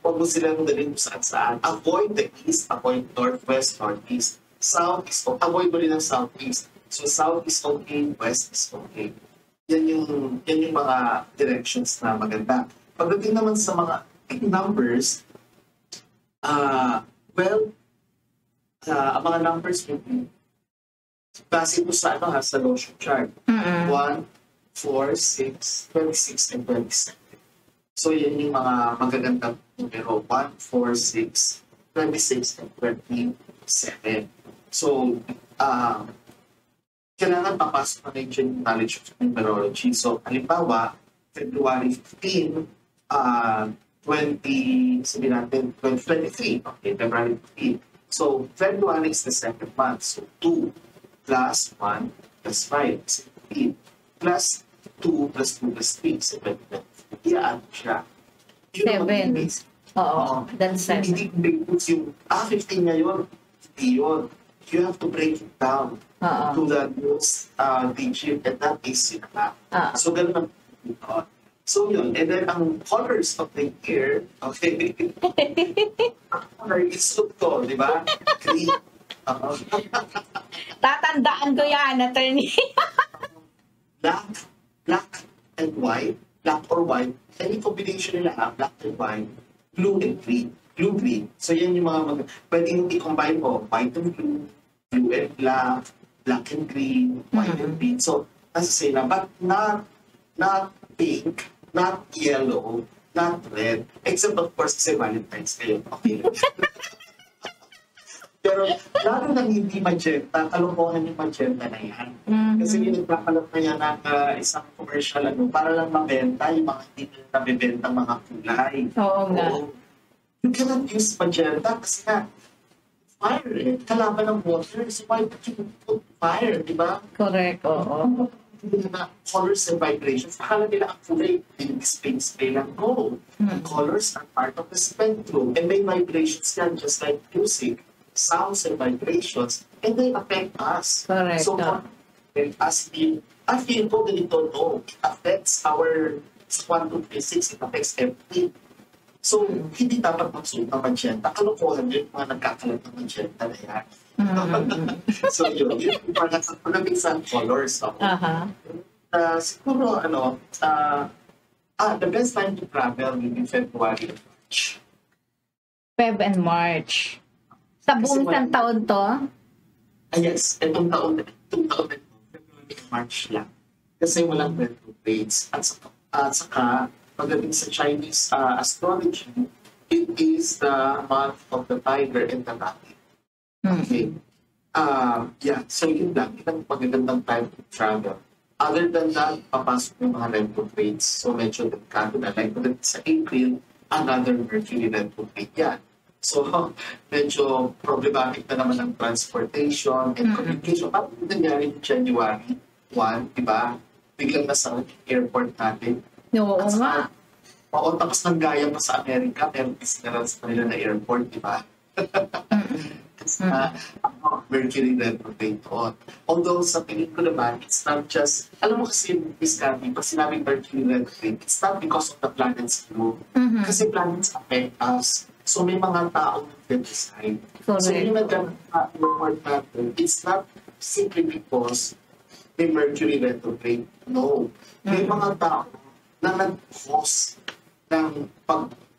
D: Huwag mo silang dalhin saan-saan. Avoid the east, avoid northwest, northeast. South is okay. Avoid mo rin ang southeast. So south is okay, west is okay. Yan yung mga directions na maganda. Pagdating naman sa mga numbers, ang mga numbers will be base po sa sa Lotion chart. 1, 4, 6, 26, and 27. So, yan yung mga magagandang numero. 1, 4, 6, 26, and 27. So, kailangan papasok na rin yung knowledge of numerology. So, halimbawa, February 15, 2023. Okay, February 15. So, February is the second month. So, 2 plus 1 plus 5 is 15. Plus 2 plus 2 plus 3 is 17. Iyaan siya.
C: Seven. Oo, that's 7.
D: Hindi yung 15 ngayon. Hindi yun. You have to break it down to the most digit, and that is yun na. So, ganun ang so yun, and then ang colors of the year, okay, ang color is to, di ba? Green.
C: Tatandaan ko yan, Attorney.
D: Black and white, black or white, any combination nila, black and white, blue and green, blue-green. So yan yung mga pwedeng i-combine mo, white and blue, blue and black, black and green, white and green. So, nasa say na, but not pink, not yellow, not red, except of course kasi Valentine's ngayon. Okay. Pero lalo nang hindi magenta, kalokohan yung magenta na yan. Kasi yung nagpakalot na yan ng isang commercial para lang mabenta yung mga hindi na nabibenta mga kulay.
C: Oo nga.
D: You cannot use magenta kasi nga fire kalaban ng water. So why would you put fire, di ba?
C: Correct, oo.
D: Na colors and vibrations, akala nila ang kulay in space lang. No. Colors are part of the spectrum and may vibrations yan just like music, sounds and vibrations, and they affect us.
C: Correct.
D: So, as I feel ko ganito, no, it affects our 1, 2, 3, 6, it affects everything. So, hindi dapat magsuot ng magenta. Kalokohan yun, mga nagkakalat ng magenta na yan. So yun parang sa colors. Siguro the best time to travel will be February and March.
C: Feb and March. Sa buong isang taon to?
D: Yes, itong taon na February and March lang. Kasi walang retrogrades. At saka pagdating sa Chinese astrology, it is the month of the tiger and the rabbit. Okay. So yun lang. Yun ang magagandang time to travel. Other than that, papasok yung mga retrogrades. So medyo delikado na. Like sa April, another Mercury retrograde yan. So medyo problematic na naman ang transportation and communication. Parang nangyari yung January 1, di ba? Biglang nasa airport natin.
C: Oo nga.
D: Oo, tapos nanggaya pa sa Amerika, pero isinaran sa kanila na airport, di ba? Mercury retrograde on. Although sa tingin ko naman, it's not just, alam mo kasi, Miss Carly, pag sinabing Mercury retrograde, it's not because of the planets move. Kasi planets affect us. So may mga taong nag-decide. So yung nag-report natin, it's not simply because may Mercury retrograde. No. May mga tao na nag-cause ng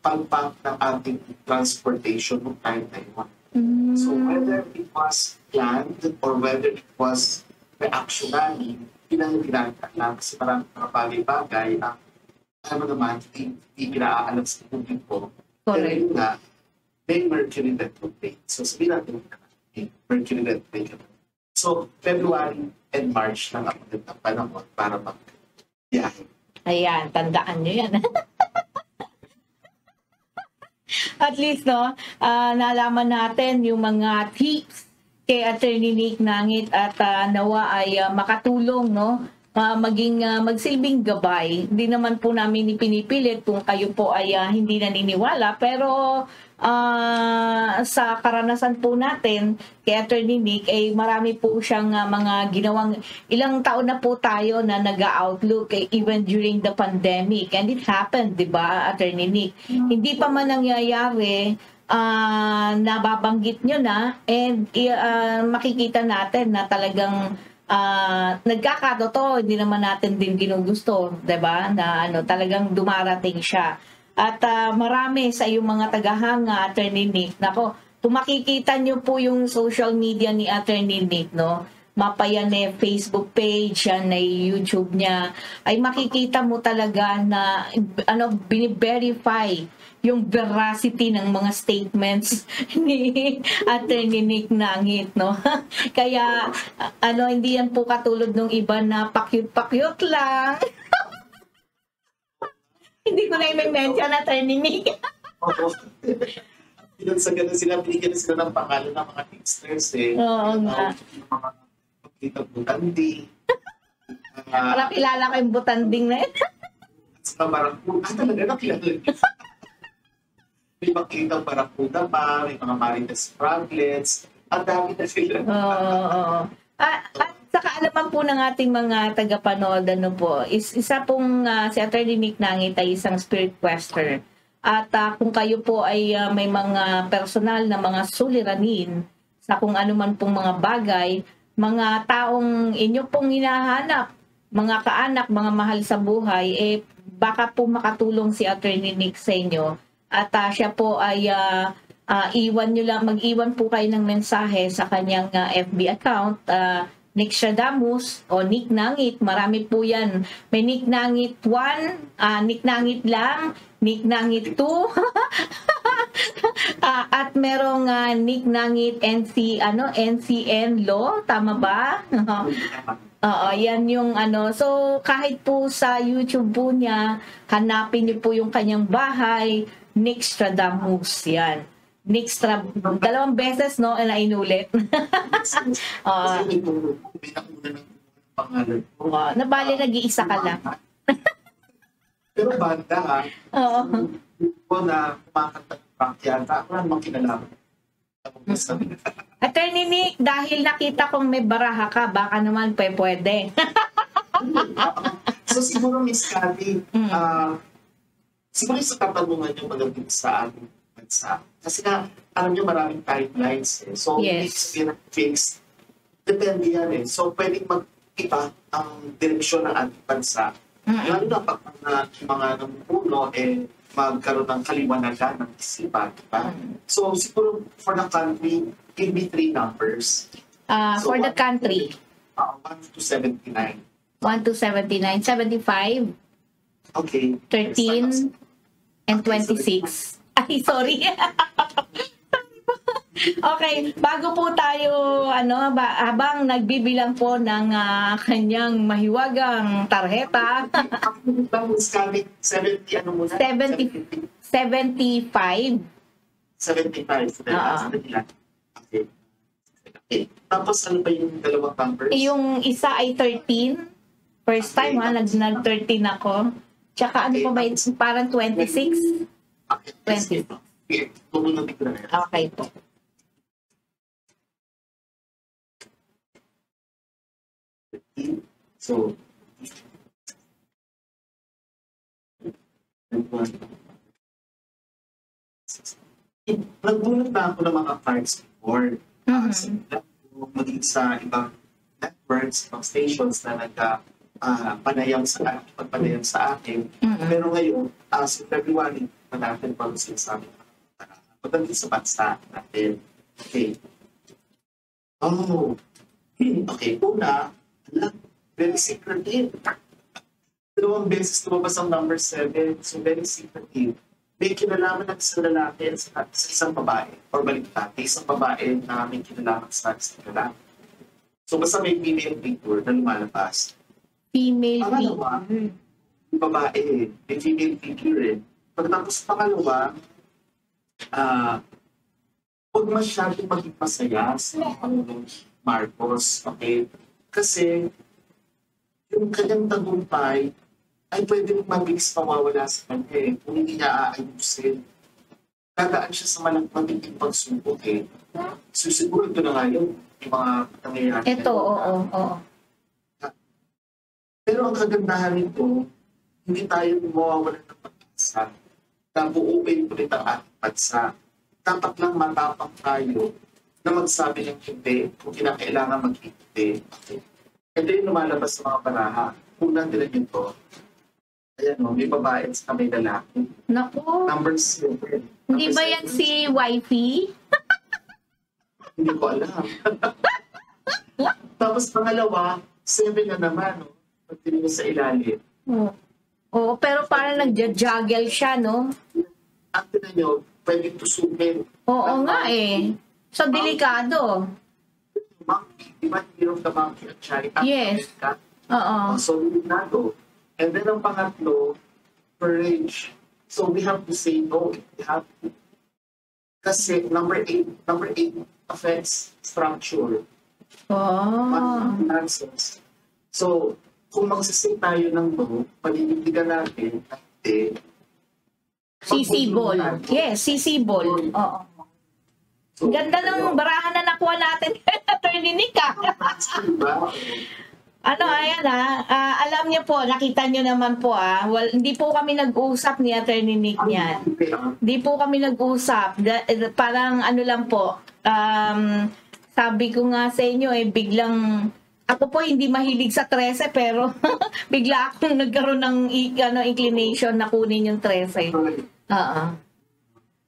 D: pagpap ng ating transportation ng time na yun. So whether it was planned or whether it was reactionary, yun ang ginagawa kasi parang mga bagay-bagay ang alam mo naman, hindi pinaalam sa publiko. Pero yun nga, may mercury retrograde. So sabihin natin, mercury retrograde. So February and March lang ang magandang panahon para mag-biyahe.
C: Ayan, tandaan nyo yan. At least, no, nalaman natin yung mga tips kay Attorney Nick Nangit at nawa ay makatulong, no, maging magsilbing gabay. Hindi naman po namin ipinipilit kung kayo po ay hindi naniniwala, pero sa karanasan po natin kay Attorney Nick ay marami po siyang mga ginawang, ilang taon na po tayo na nag-outlook even during the pandemic, and it happened, di ba, Attorney Nick? Hindi pa man nangyayari, nababanggit nyo na, and makikita natin na talagang nagkakatotoo, hindi naman natin din ginugusto, 'di ba? Na talagang dumarating siya. At marami sa iyong mga tagahanga, Attorney Nick. Nako, kung makikita niyo po yung social media ni Attorney Nick, no? Mapayan na Facebook page, yan na YouTube niya, ay makikita mo talaga na bini-verify yung veracity ng mga statements ni Attorney Nick Nangit, no? Kaya, hindi yan po katulad ng iba na pakyut-pakyut lang. Hindi ko na i-mention, Attorney Nick.
D: Sa ganun sila, binigyan sila ng pangalan ng mga tipsters eh.
C: Oo nga.
D: Mga pagkita butandi.
C: Para kilala ko yung butanding na yun.
D: At saka barakuda. Talaga nakilala niyo. May makikita barakuda pa, may mga marites froglets. Ang dami na sila.
C: Oo. At saka alaman po ng ating mga tagapanood, isa pong si Attorney Nick Nangit ay isang spirit quester. At kung kayo po ay may mga personal na mga suliranin sa kung ano man pong mga bagay, mga taong inyo pong hinahanap, mga kaanak, mga mahal sa buhay, baka po makatulong si Attorney Nick sa inyo. At siya po ay mag-iwan po kayo ng mensahe sa kanyang FB account, Nick Stradamus o Nick Nangit. Marami po yan. May Nick Nangit 1, Nick Nangit lang, Nick Nangit 2, at merong Nick Nangit NCN Law, tama ba? Oo, yan yung So, kahit po sa YouTube po niya, hanapin niyo po yung kanyang bahay, Nick Stradamus, yan. Nick dalawang beses, no? Na inulit.
D: Kasi ito, pinakuna ng pangalan.
C: Nabali, nag-iisa ka lang.
D: Pero banda ha.
C: Oo.
D: Ko na kumakanta ng punk yata, ako namang kinalaman.
C: Attorney Nick, dahil nakita kong may baraha ka, baka naman pwede.
D: So siguro, Miss Cathy, siguro sa katanungan niyo magandang sa ating bansa. Kasi nga, alam niyo maraming timelines eh. So,
C: yes.
D: Hindi fixed. Depende yan eh. So, pwedeng mag-iba ang direksyon ng ating bansa. Lalo na pag mga namumuno magkaroon ng kaliwanagan ng isipan. Diba? So, siguro for the country, give me 3 numbers.
C: For the country?
D: 1 to 79.
C: 1 to 79. 75?
D: Okay.
C: 13 and 26. Ay, sorry. Okay, bago po tayo, habang nagbibilang po ng kanyang mahiwagang tarheta.
D: 70,
C: 75.
D: 75. Okay. Tapos ano pa yung dalawang numbers?
C: Yung isa ay 13. First time nag-13 ako. Tsaka ano pa ba yun? Parang 26.
D: Okay.
C: 26. Okay po.
D: So, nagbulat na ako ng mga cards before. Maging sa ibang networks, ibang stations na pagpanayam sa akin. Pero ngayon, sa February, na natin pag sinasabi pagdating sa bansa natin. Okay. Oh. Okay, una, very secretive. Dalawang beses lumabas ang number 7, so very secretive. May kinalaman natin sa lalaki sa isang babae, or baliktad, isang babae na may kinalaman sa isang lalaki. So basta may female figure na lumalabas.
C: Female
D: Pangalawa, yung babae, may female figure. Pagkatapos pangalawa, huwag masyadong maging masaya sa Pangulong Marcos, okay? Kasi yung kanyang tagumpay ay pwede mabilis mawawala sa kanya eh, kung hindi niya aayusin. Dadaan siya sa matinding pagsubok eh. So siguro ito na nga yung mga nangyayari.
C: Ito, oo.
D: Pero ang kagandahan nito, hindi tayo mawawalan ng pag-asa. Nabuuin ulit ang ating bansa. Dapat lang matapang tayo na magsabi ng hindi kung kinakailangan mag-hindi. Okay. Ito yung lumalabas sa mga baraha. Unang nila nito, ayan o, may babae at may lalaki.
C: Naku,
D: Number 7.
C: hindi ba yan si wifey?
D: Hindi ko alam. Tapos pangalawa, 7 na naman. No? Pagtingin sa ilalim.
C: Oo, pero parang nagja-juggle siya, no?
D: At tinan nyo, pwedeng tusukin.
C: Oo nga eh. So, delikado.
D: Monkey, di ba? Year of the monkey at Charity.
C: Yes. Oo.
D: So, delikado. And then ang pangatlo, courage. So, we have to say no. We have to. Kasi number 8 affects structure.
C: Oh.
D: Nonsense. So, kung magsasay tayo ng no, paninindigan natin, hindi.
C: Sisibol. Yes, sisibol. Oo.
D: So,
C: Ganda ng barahan na nakuha natin kay Attorney Nick, ah.
D: diba?
C: Ano, ayan alam niyo po, nakita niyo naman po hindi po kami nag-usap ni Attorney Nick niyan. Hindi po kami nag-usap. Parang ano lang po, sabi ko nga sa inyo biglang, ako po hindi mahilig sa 13 pero bigla akong nagkaroon ng inclination na kunin yung 13. Oo.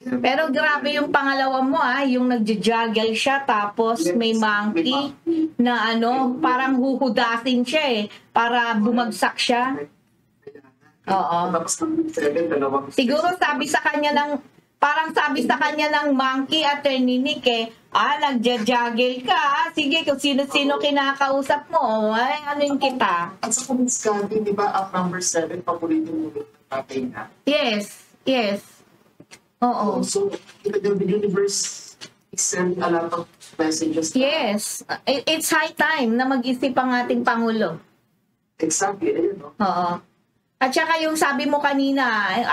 C: Pero grabe yung pangalawa mo yung nagja-juggle siya tapos may monkey na parang huhudasin siya para bumagsak siya. Oo.
D: Tapos number 7, dalawang
C: Siguro sabi sa kanya ng monkey Attorney Nick nagja-juggle ka. Sige, kung sino-sino kinakausap mo, anuin kita.
D: At sa comments ka, di ba ang number 7, paborito mo ng tatay na?
C: Yes. Oo.
D: So, the universe send a lot of messages.
C: Yes. It's high time na mag-isip ang ating Pangulo.
D: Exactly. Ayun, no?
C: Oo. At saka yung sabi mo kanina,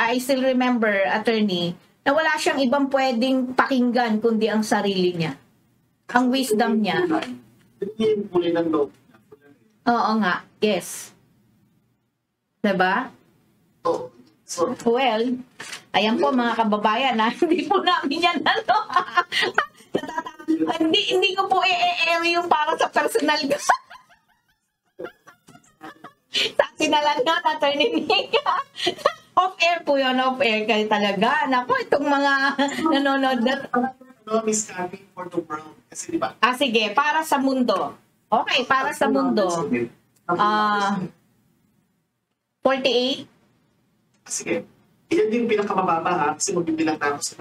C: I still remember, Attorney, na wala siyang ibang pwedeng pakinggan kundi ang sarili niya. Ang wisdom niya.
D: Hindi yung kulay ng loob.
C: Oo nga. Yes. Diba?
D: Oh, so,
C: Well, ayan po mga kababayan, hindi po namin yan hindi ko po i-air yung para sa personal ko. Sa atin na lang nga, Attorney Nick. Off-air po yun, off-air kayo talaga. Naku, itong mga nanonood na.
D: Miss Cathy for the world. Kasi diba?
C: Sige, para sa mundo. Okay, para sa mundo. 48?
D: Sige. Iyan din yung pinakamababa ha. Kasi magbibilang na ako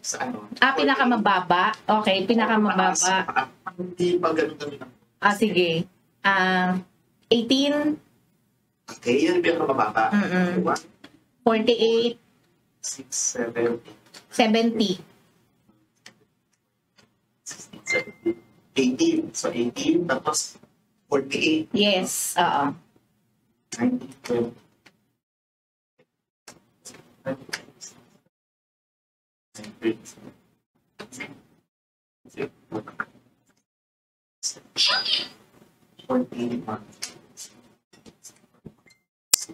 D: sa ano.
C: Pinakamababa. Okay, pinakamababa.
D: Hindi pa ganun kami na.
C: Sige. 18?
D: Okay, yan yung pinakamababa.
C: 48?
D: 6, 7,
C: 70?
D: 16, 17, 18. So 18, tapos 48.
C: Yes, oo.
D: 19, 20.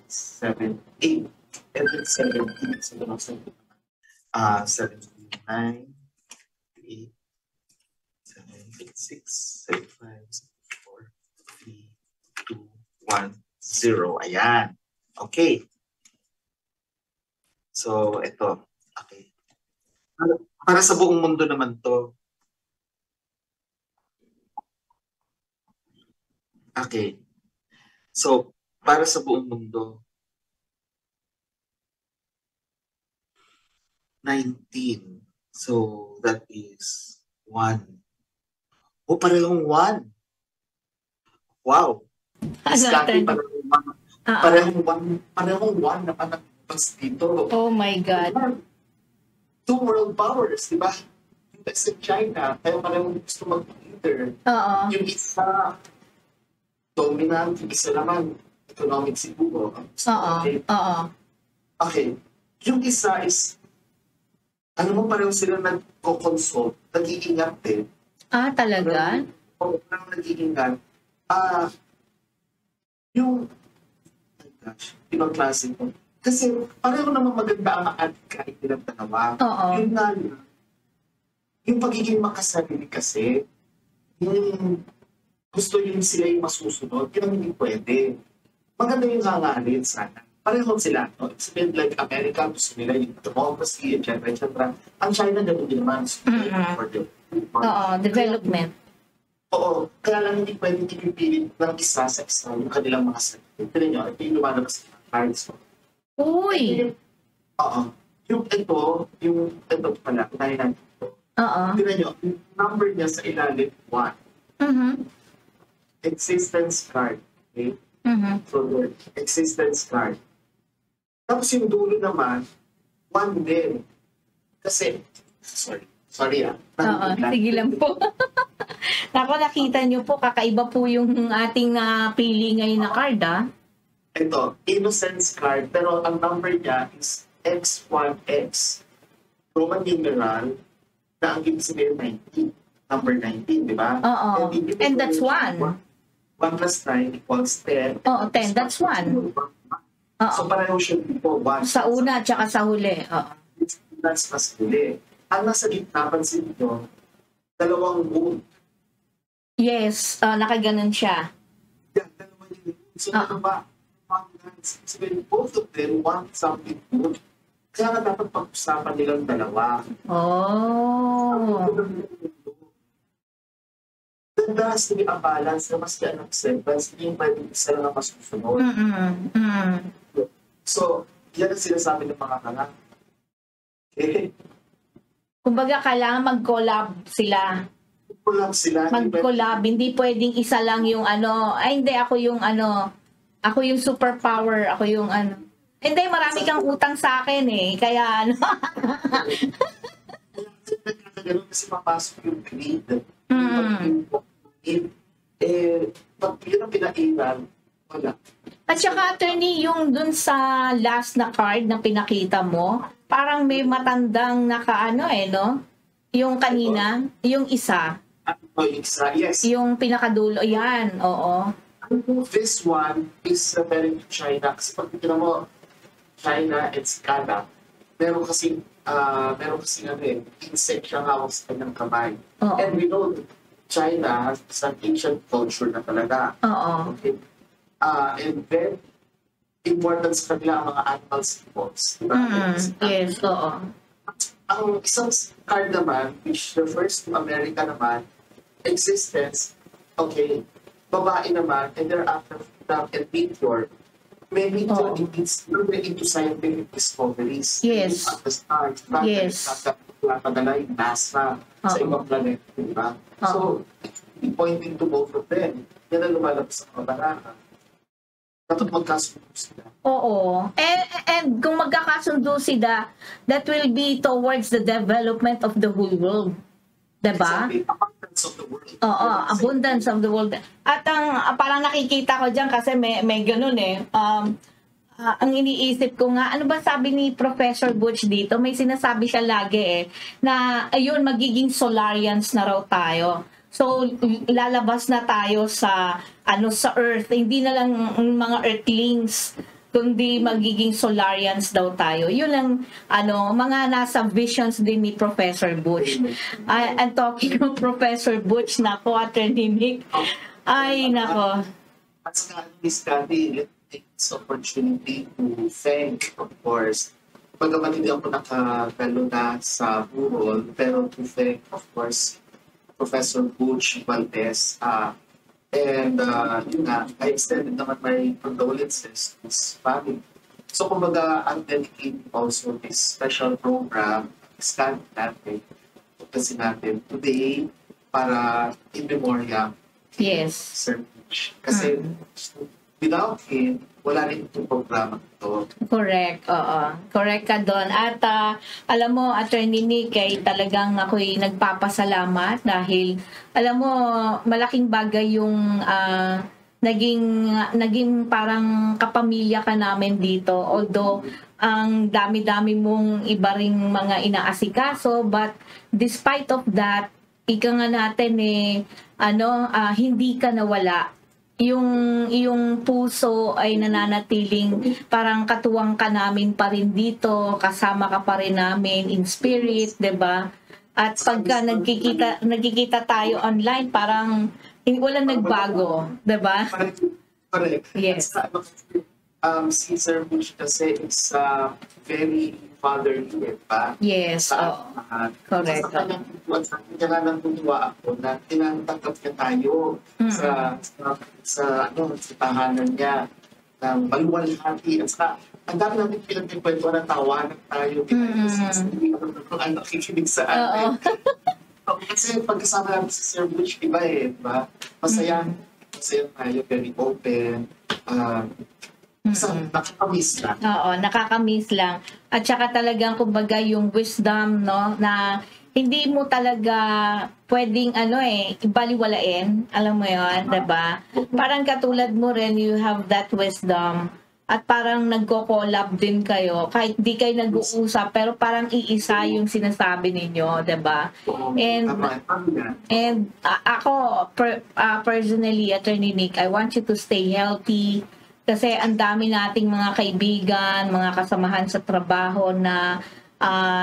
D: 7, 8, and then 17. So, 79, 8, 7, 6, 7, 5, 4, 3, 2, 1, 0. Ayan. Okay. So, ito. Para sa buong mundo naman to. Okay. So, para sa buong mundo, 19. So, that is 1. O, parehong 1. Wow. Miss Cathy,
C: Ano,
D: parehong 1.
C: Ah,
D: Parehong 1 na panagpas dito.
C: oh my God.
D: Two world powers, di ba? US and China, kaya parehong gusto mag-leader.
C: Oo.
D: Yung isa, dominant, yung isa naman, economic siguro.
C: Oo.
D: Okay.
C: Oo.
D: Okay. Yung isa is, ano mo pareho sila nagko-consult, nag-iingat din.
C: Ah, talaga?
D: Parang nag-iingat. Yung, oh my gosh, ibang klase ko. Kasi pareho naman maganda ang adhikain nilang dalawa.
C: Oo.
D: Yung nga lang, yung pagiging makasarili kasi, yung gusto yung sila yung masusunod, yun ang hindi pwede. Maganda yung hangarin sana. Pareho sila. No? It's been like America, gusto nila yung democracy, etc. etc. Ang China, ganun din naman. For the
C: Oo, development.
D: Oo, kaya lang hindi pwede ipipilit ng isa sa isa yung kanilang mga sarili. Pero nyo, ito yung lumalabas ng cards.
C: Uy!
D: Oo. Yung ito pala, unahin natin ito.
C: Oo.
D: Tignan nyo, yung number niya sa ilalim, 1.
C: Mhm.
D: Existence card. Okay?
C: Mhm.
D: So, the existence card. Tapos yung dulo naman, 1 din. Kasi, sorry
C: Oo, sige lang po. Nako, nakita niyo po, kakaiba po yung ating pili ngayon na card, ah.
D: Ito, innocence card, pero ang number niya is X1X. Roman numeral, na ang ibig sabihin 19. Number 19, di ba?
C: Oo. And that's 1.
D: 1 plus 9 equals 10.
C: Oo, 10. That's 1. Oo.
D: So, pareho siya dito. 1.
C: Sa una at saka sa huli. Oo.
D: That's mas huli. Ang nasa gitna, pansin nyo, 2 moon.
C: Yes, nakaganon siya.
D: Yan, 2 yun. So, dalawa. Sabihin, both of them want something good. Kaya nga dapat pag-usapan nilang dalawa.
C: Oh.
D: There has to be a balance, there must be an acceptance, hindi yung pwedeng isa lang ang masusunod. So, yan ang sinasabi ng mga kanak. Okay?
C: Kumbaga, kailangan mag-collab sila.
D: Collab sila.
C: Mag-collab. Hindi pwedeng isa lang yung ay hindi, ako yung ako yung superpower, ako yung Hindi, marami kang utang sa akin eh. Kaya
D: Ganun kasi mapasok yung greed. Pag yun ang pinairan, wala.
C: At saka, attorney, yung dun sa last na card na pinakita mo, parang may matandang no? Yung kanina, yung isa.
D: Yung isa, yes.
C: Yung pinakadulo, yan, oo.
D: This one is very to China. Kasi pag tignan mo, China and Cicada, meron kasi insect siyang hawak sa kanyang kamay.
C: Oo.
D: And we know that China has an ancient culture na talaga.
C: Oo.
D: Okay? And then, important sa kanila ang mga animal symbols. Diba?
C: Yes, oo.
D: Ang isang card naman, which refers to America naman, existence, okay, babae naman, and thereafter, freedom and meteor. Maybe it's into scientific discoveries.
C: Yes.
D: At the start,
C: Yes.
D: Padala yung NASA sa ibang planeta, di ba? So, pointing to both of them, yan ang lumalabas sa mga baraka. Dapat magkasundo sila.
C: Oo. And kung magkakasundo sila, that will be towards the development of the whole world. Diba?
D: Exactly. Abundance of the world.
C: Oo, abundance of the world. At parang nakikita ko dyan kasi may ganun eh. Ang iniisip ko nga, ano ba sabi ni Professor Butch dito? May sinasabi siya lagi eh, na ayun, magiging Solarians na raw tayo. So, lalabas na tayo sa Earth. Hindi na lang mga Earthlings, kundi magiging Solarians daw tayo. Yun ang mga nasa visions din ni Professor Butch. And talking of Professor Butch, nako, Attorney Nick. Ay, nako.
D: At saka, Miss Cathy, let's take this opportunity to thank, of course, Bagamat hindi ako nakagalo na sa Burol, pero to thank, of course, Professor Butch Valdez. Yun nga, I extended naman my condolences to his family. So, kumbaga, I'm dedicating also this special program, scan natin, kasi natin today, para in memoriam
C: Yes.
D: Sir Butch. Kasi without him, wala rin itong programa ito.
C: Correct, oo. Correct ka doon. At alam mo, Attorney Nick, ay talagang ako'y nagpapasalamat dahil, alam mo, malaking bagay yung naging parang kapamilya ka namin dito. Although, ang dami-dami mong iba ring mga inaasikaso, but despite of that, ika nga natin hindi ka nawala. Yung iyong puso ay nananatiling parang katuwang ka namin pa rin dito, kasama ka pa rin namin in spirit, 'di ba? At pagka nagkikita tayo online, parang walang nagbago, 'di ba?
D: Correct.
C: Yes.
D: Si Sir Butch kasi is very fatherly, ba?
C: Yes.
D: Sa
C: Correct.
D: Sa kanya lang tutuwa ako na tinatanggap niya tayo sa tahanan niya ng maluwalhati. At saka, ang dami natin pinagkikwentuhan na tawanan tayo. Ang nakikinig sa atin. Kasi pagkasama namin si Sir Butch, iba diba? Masaya tayo, very open. Nakakamiss lang.
C: Oo, nakakamiss lang. At saka talagang kumbaga yung wisdom, no, na hindi mo talaga pwedeng ibaliwalain. Alam mo yun, diba? Parang katulad mo rin, you have that wisdom. At parang nagko-collab din kayo. Kahit di kayo nag-uusap, pero parang iisa yung sinasabi ninyo, diba? And ako, personally, Attorney Nick, I want you to stay healthy. Kasi ang dami nating mga kaibigan, mga kasamahan sa trabaho na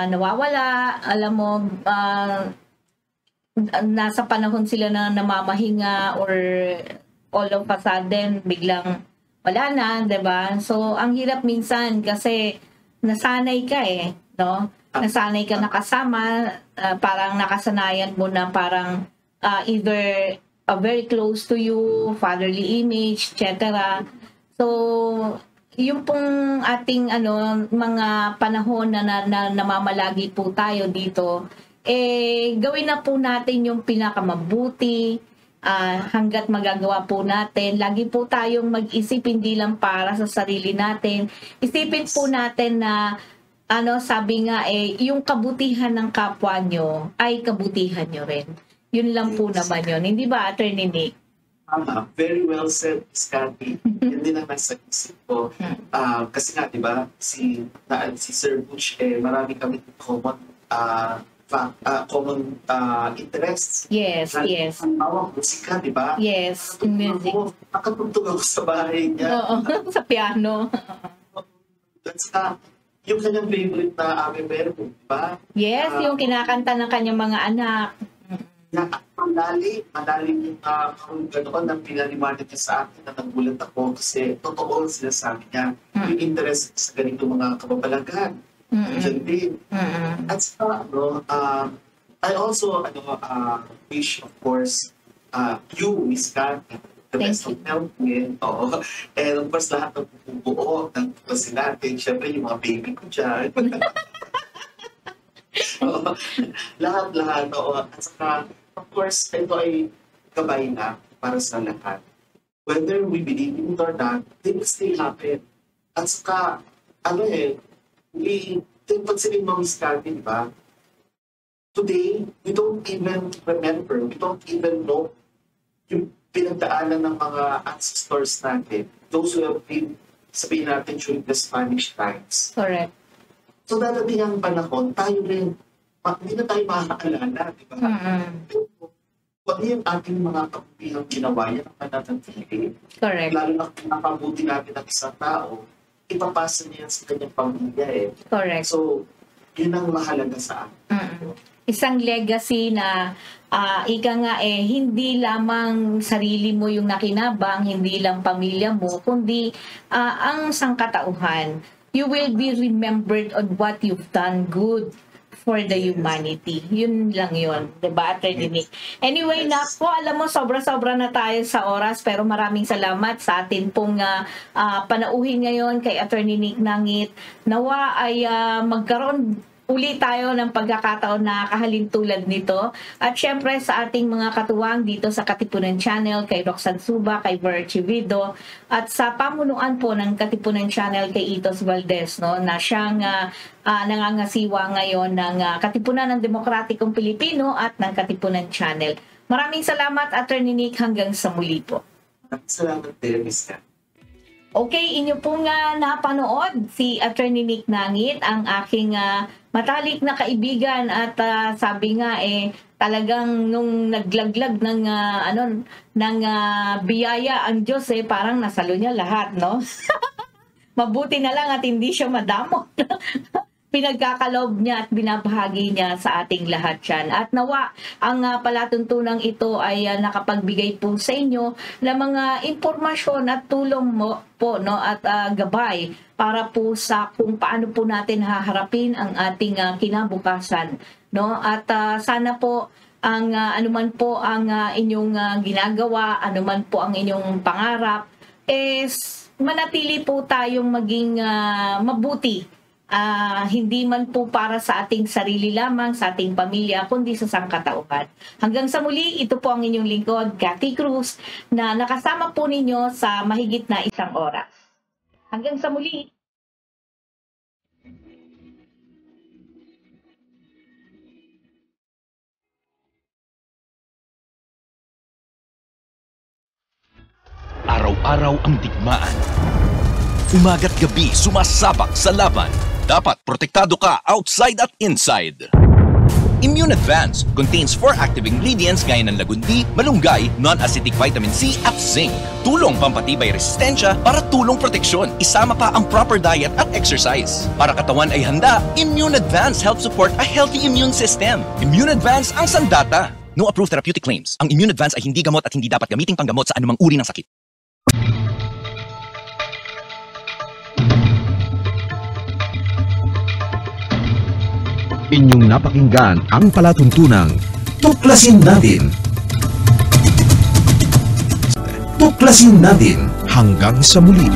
C: nawawala, alam mo, nasa panahon sila na namamahinga or all of a sudden biglang wala na, 'di ba? So ang hirap minsan kasi nasanay ka no? Nasanay ka nakasama, parang nakasanayan mo na parang either very close to you, fatherly image, etc. So, yung pong ating mga panahon na namamalagi po tayo dito, gawin na po natin yung pinakamabuti hanggat magagawa po natin. Lagi po tayong mag-isip, hindi lang para sa sarili natin. Isipin po natin na sabi nga yung kabutihan ng kapwa nyo ay kabutihan nyo rin. Yun lang po naman yun. Hindi ba, Attorney Nick?
D: Very well said, Scotty. Yan din ang nasa isip ko. Kasi nga, di ba, si Sir Butch, marami kami common interests.
C: Yes, yes.
D: Ang bawang musika, di ba?
C: Yes, music.
D: Nakatugtog ako sa bahay niya.
C: Oo, sa piano.
D: That's yung kanyang favorite na Ave Verbum, di ba?
C: Yes, yung kinakanta ng kanyang mga anak.
D: Malalim yung ganoon ang pinaliwanag niya sa akin na nagulat ako kasi totoo sila sa akin niya. Yung interest sa ganito mga kababalaghan. Diyan din. At saka, I also wish, of course, you, Miss Kat, the best of health din. And of course, lahat ng bubuo ng kasi natin. Siyempre, yung mga baby ko dyan. Lahat. At saka, of course, ito ay gabay na para sa lahat. Whether we believe in it or not, they will still happen. At saka, pag silin mo, Miss Cathy, di ba? Today, we don't even remember, we don't even know yung pinagdaanan ng mga ancestors natin. Those who have been, sabihin natin, during the Spanish times.
C: Correct.
D: So, dadating ang panahon, tayo rin, hindi na tayo makakaalala, di ba? Kung yung ating mga kabutihang ginawa, yan ang mananatili.
C: Correct.
D: Lalo na kung nakabuti natin ng isang tao, ipapasa niya yan sa kanyang pamilya
C: Correct.
D: So, yun ang mahalaga sa akin.
C: Isang legacy na ika nga hindi lamang sarili mo yung nakinabang, hindi lang pamilya mo, kundi ang sangkatauhan. you will be remembered on what you've done good for the humanity. Yun lang yun. Diba, Attorney Nick? Anyway, nako, alam mo, sobra-sobra na tayo sa oras, pero maraming salamat sa atin pong panauhin ngayon kay Attorney Nick Nangit. Nawa ay magkaroon uli tayo ng pagkakataon na kahalintulad nito. At syempre sa ating mga katuwang dito sa Katipunan Channel, kay Roxanne Suba, kay Virgie Vido, at sa pamunuan po ng Katipunan Channel kay Itos Valdez, no, na siyang nangangasiwa ngayon ng Katipunan ng Demokratikong Pilipino at ng Katipunan Channel. Maraming salamat, Attorney Nick, hanggang sa muli po.
D: Salamat din, Miss Kat.
C: Okay, inyo pong napanood si Attorney Nick Nangit, ang aking matalik na kaibigan, at sabi nga talagang nung naglaglag ng biyaya ang Diyos, parang nasalo niya lahat, no? Mabuti na lang at hindi siya madamo. Pinagkakaloob niya at binabahagi niya sa ating lahat yan. At nawa, ang palatuntunang ito ay nakapagbigay po sa inyo ng mga impormasyon at tulong mo po, no, at gabay para po sa kung paano po natin haharapin ang ating kinabukasan, no? At sana po ang anuman po ang inyong ginagawa, anuman po ang inyong pangarap, is manatili po tayong maging mabuti. Hindi man po para sa ating sarili lamang, sa ating pamilya, kundi sa sangkatauhan. Hanggang sa muli, ito po ang inyong lingkod, Cathy Cruz, na nakasama po ninyo sa mahigit na 1 oras. Hanggang sa muli.
B: Araw-araw ang digmaan. Umaga't gabi, sumasabak sa laban. Dapat protektado ka outside at inside. Immune Advance contains 4 active ingredients gaya ng lagundi, malunggay, non-acidic vitamin C at zinc. Tulong pampatibay resistensya para tulong proteksyon. Isama pa ang proper diet at exercise. Para katawan ay handa, Immune Advance helps support a healthy immune system. Immune Advance ang sandata. No approved therapeutic claims. Ang Immune Advance ay hindi gamot at hindi dapat gamiting panggamot sa anumang uri ng sakit.
A: Inyong napakinggan ang palatuntunang Tuklasin Natin. Tuklasin natin hanggang sa muli.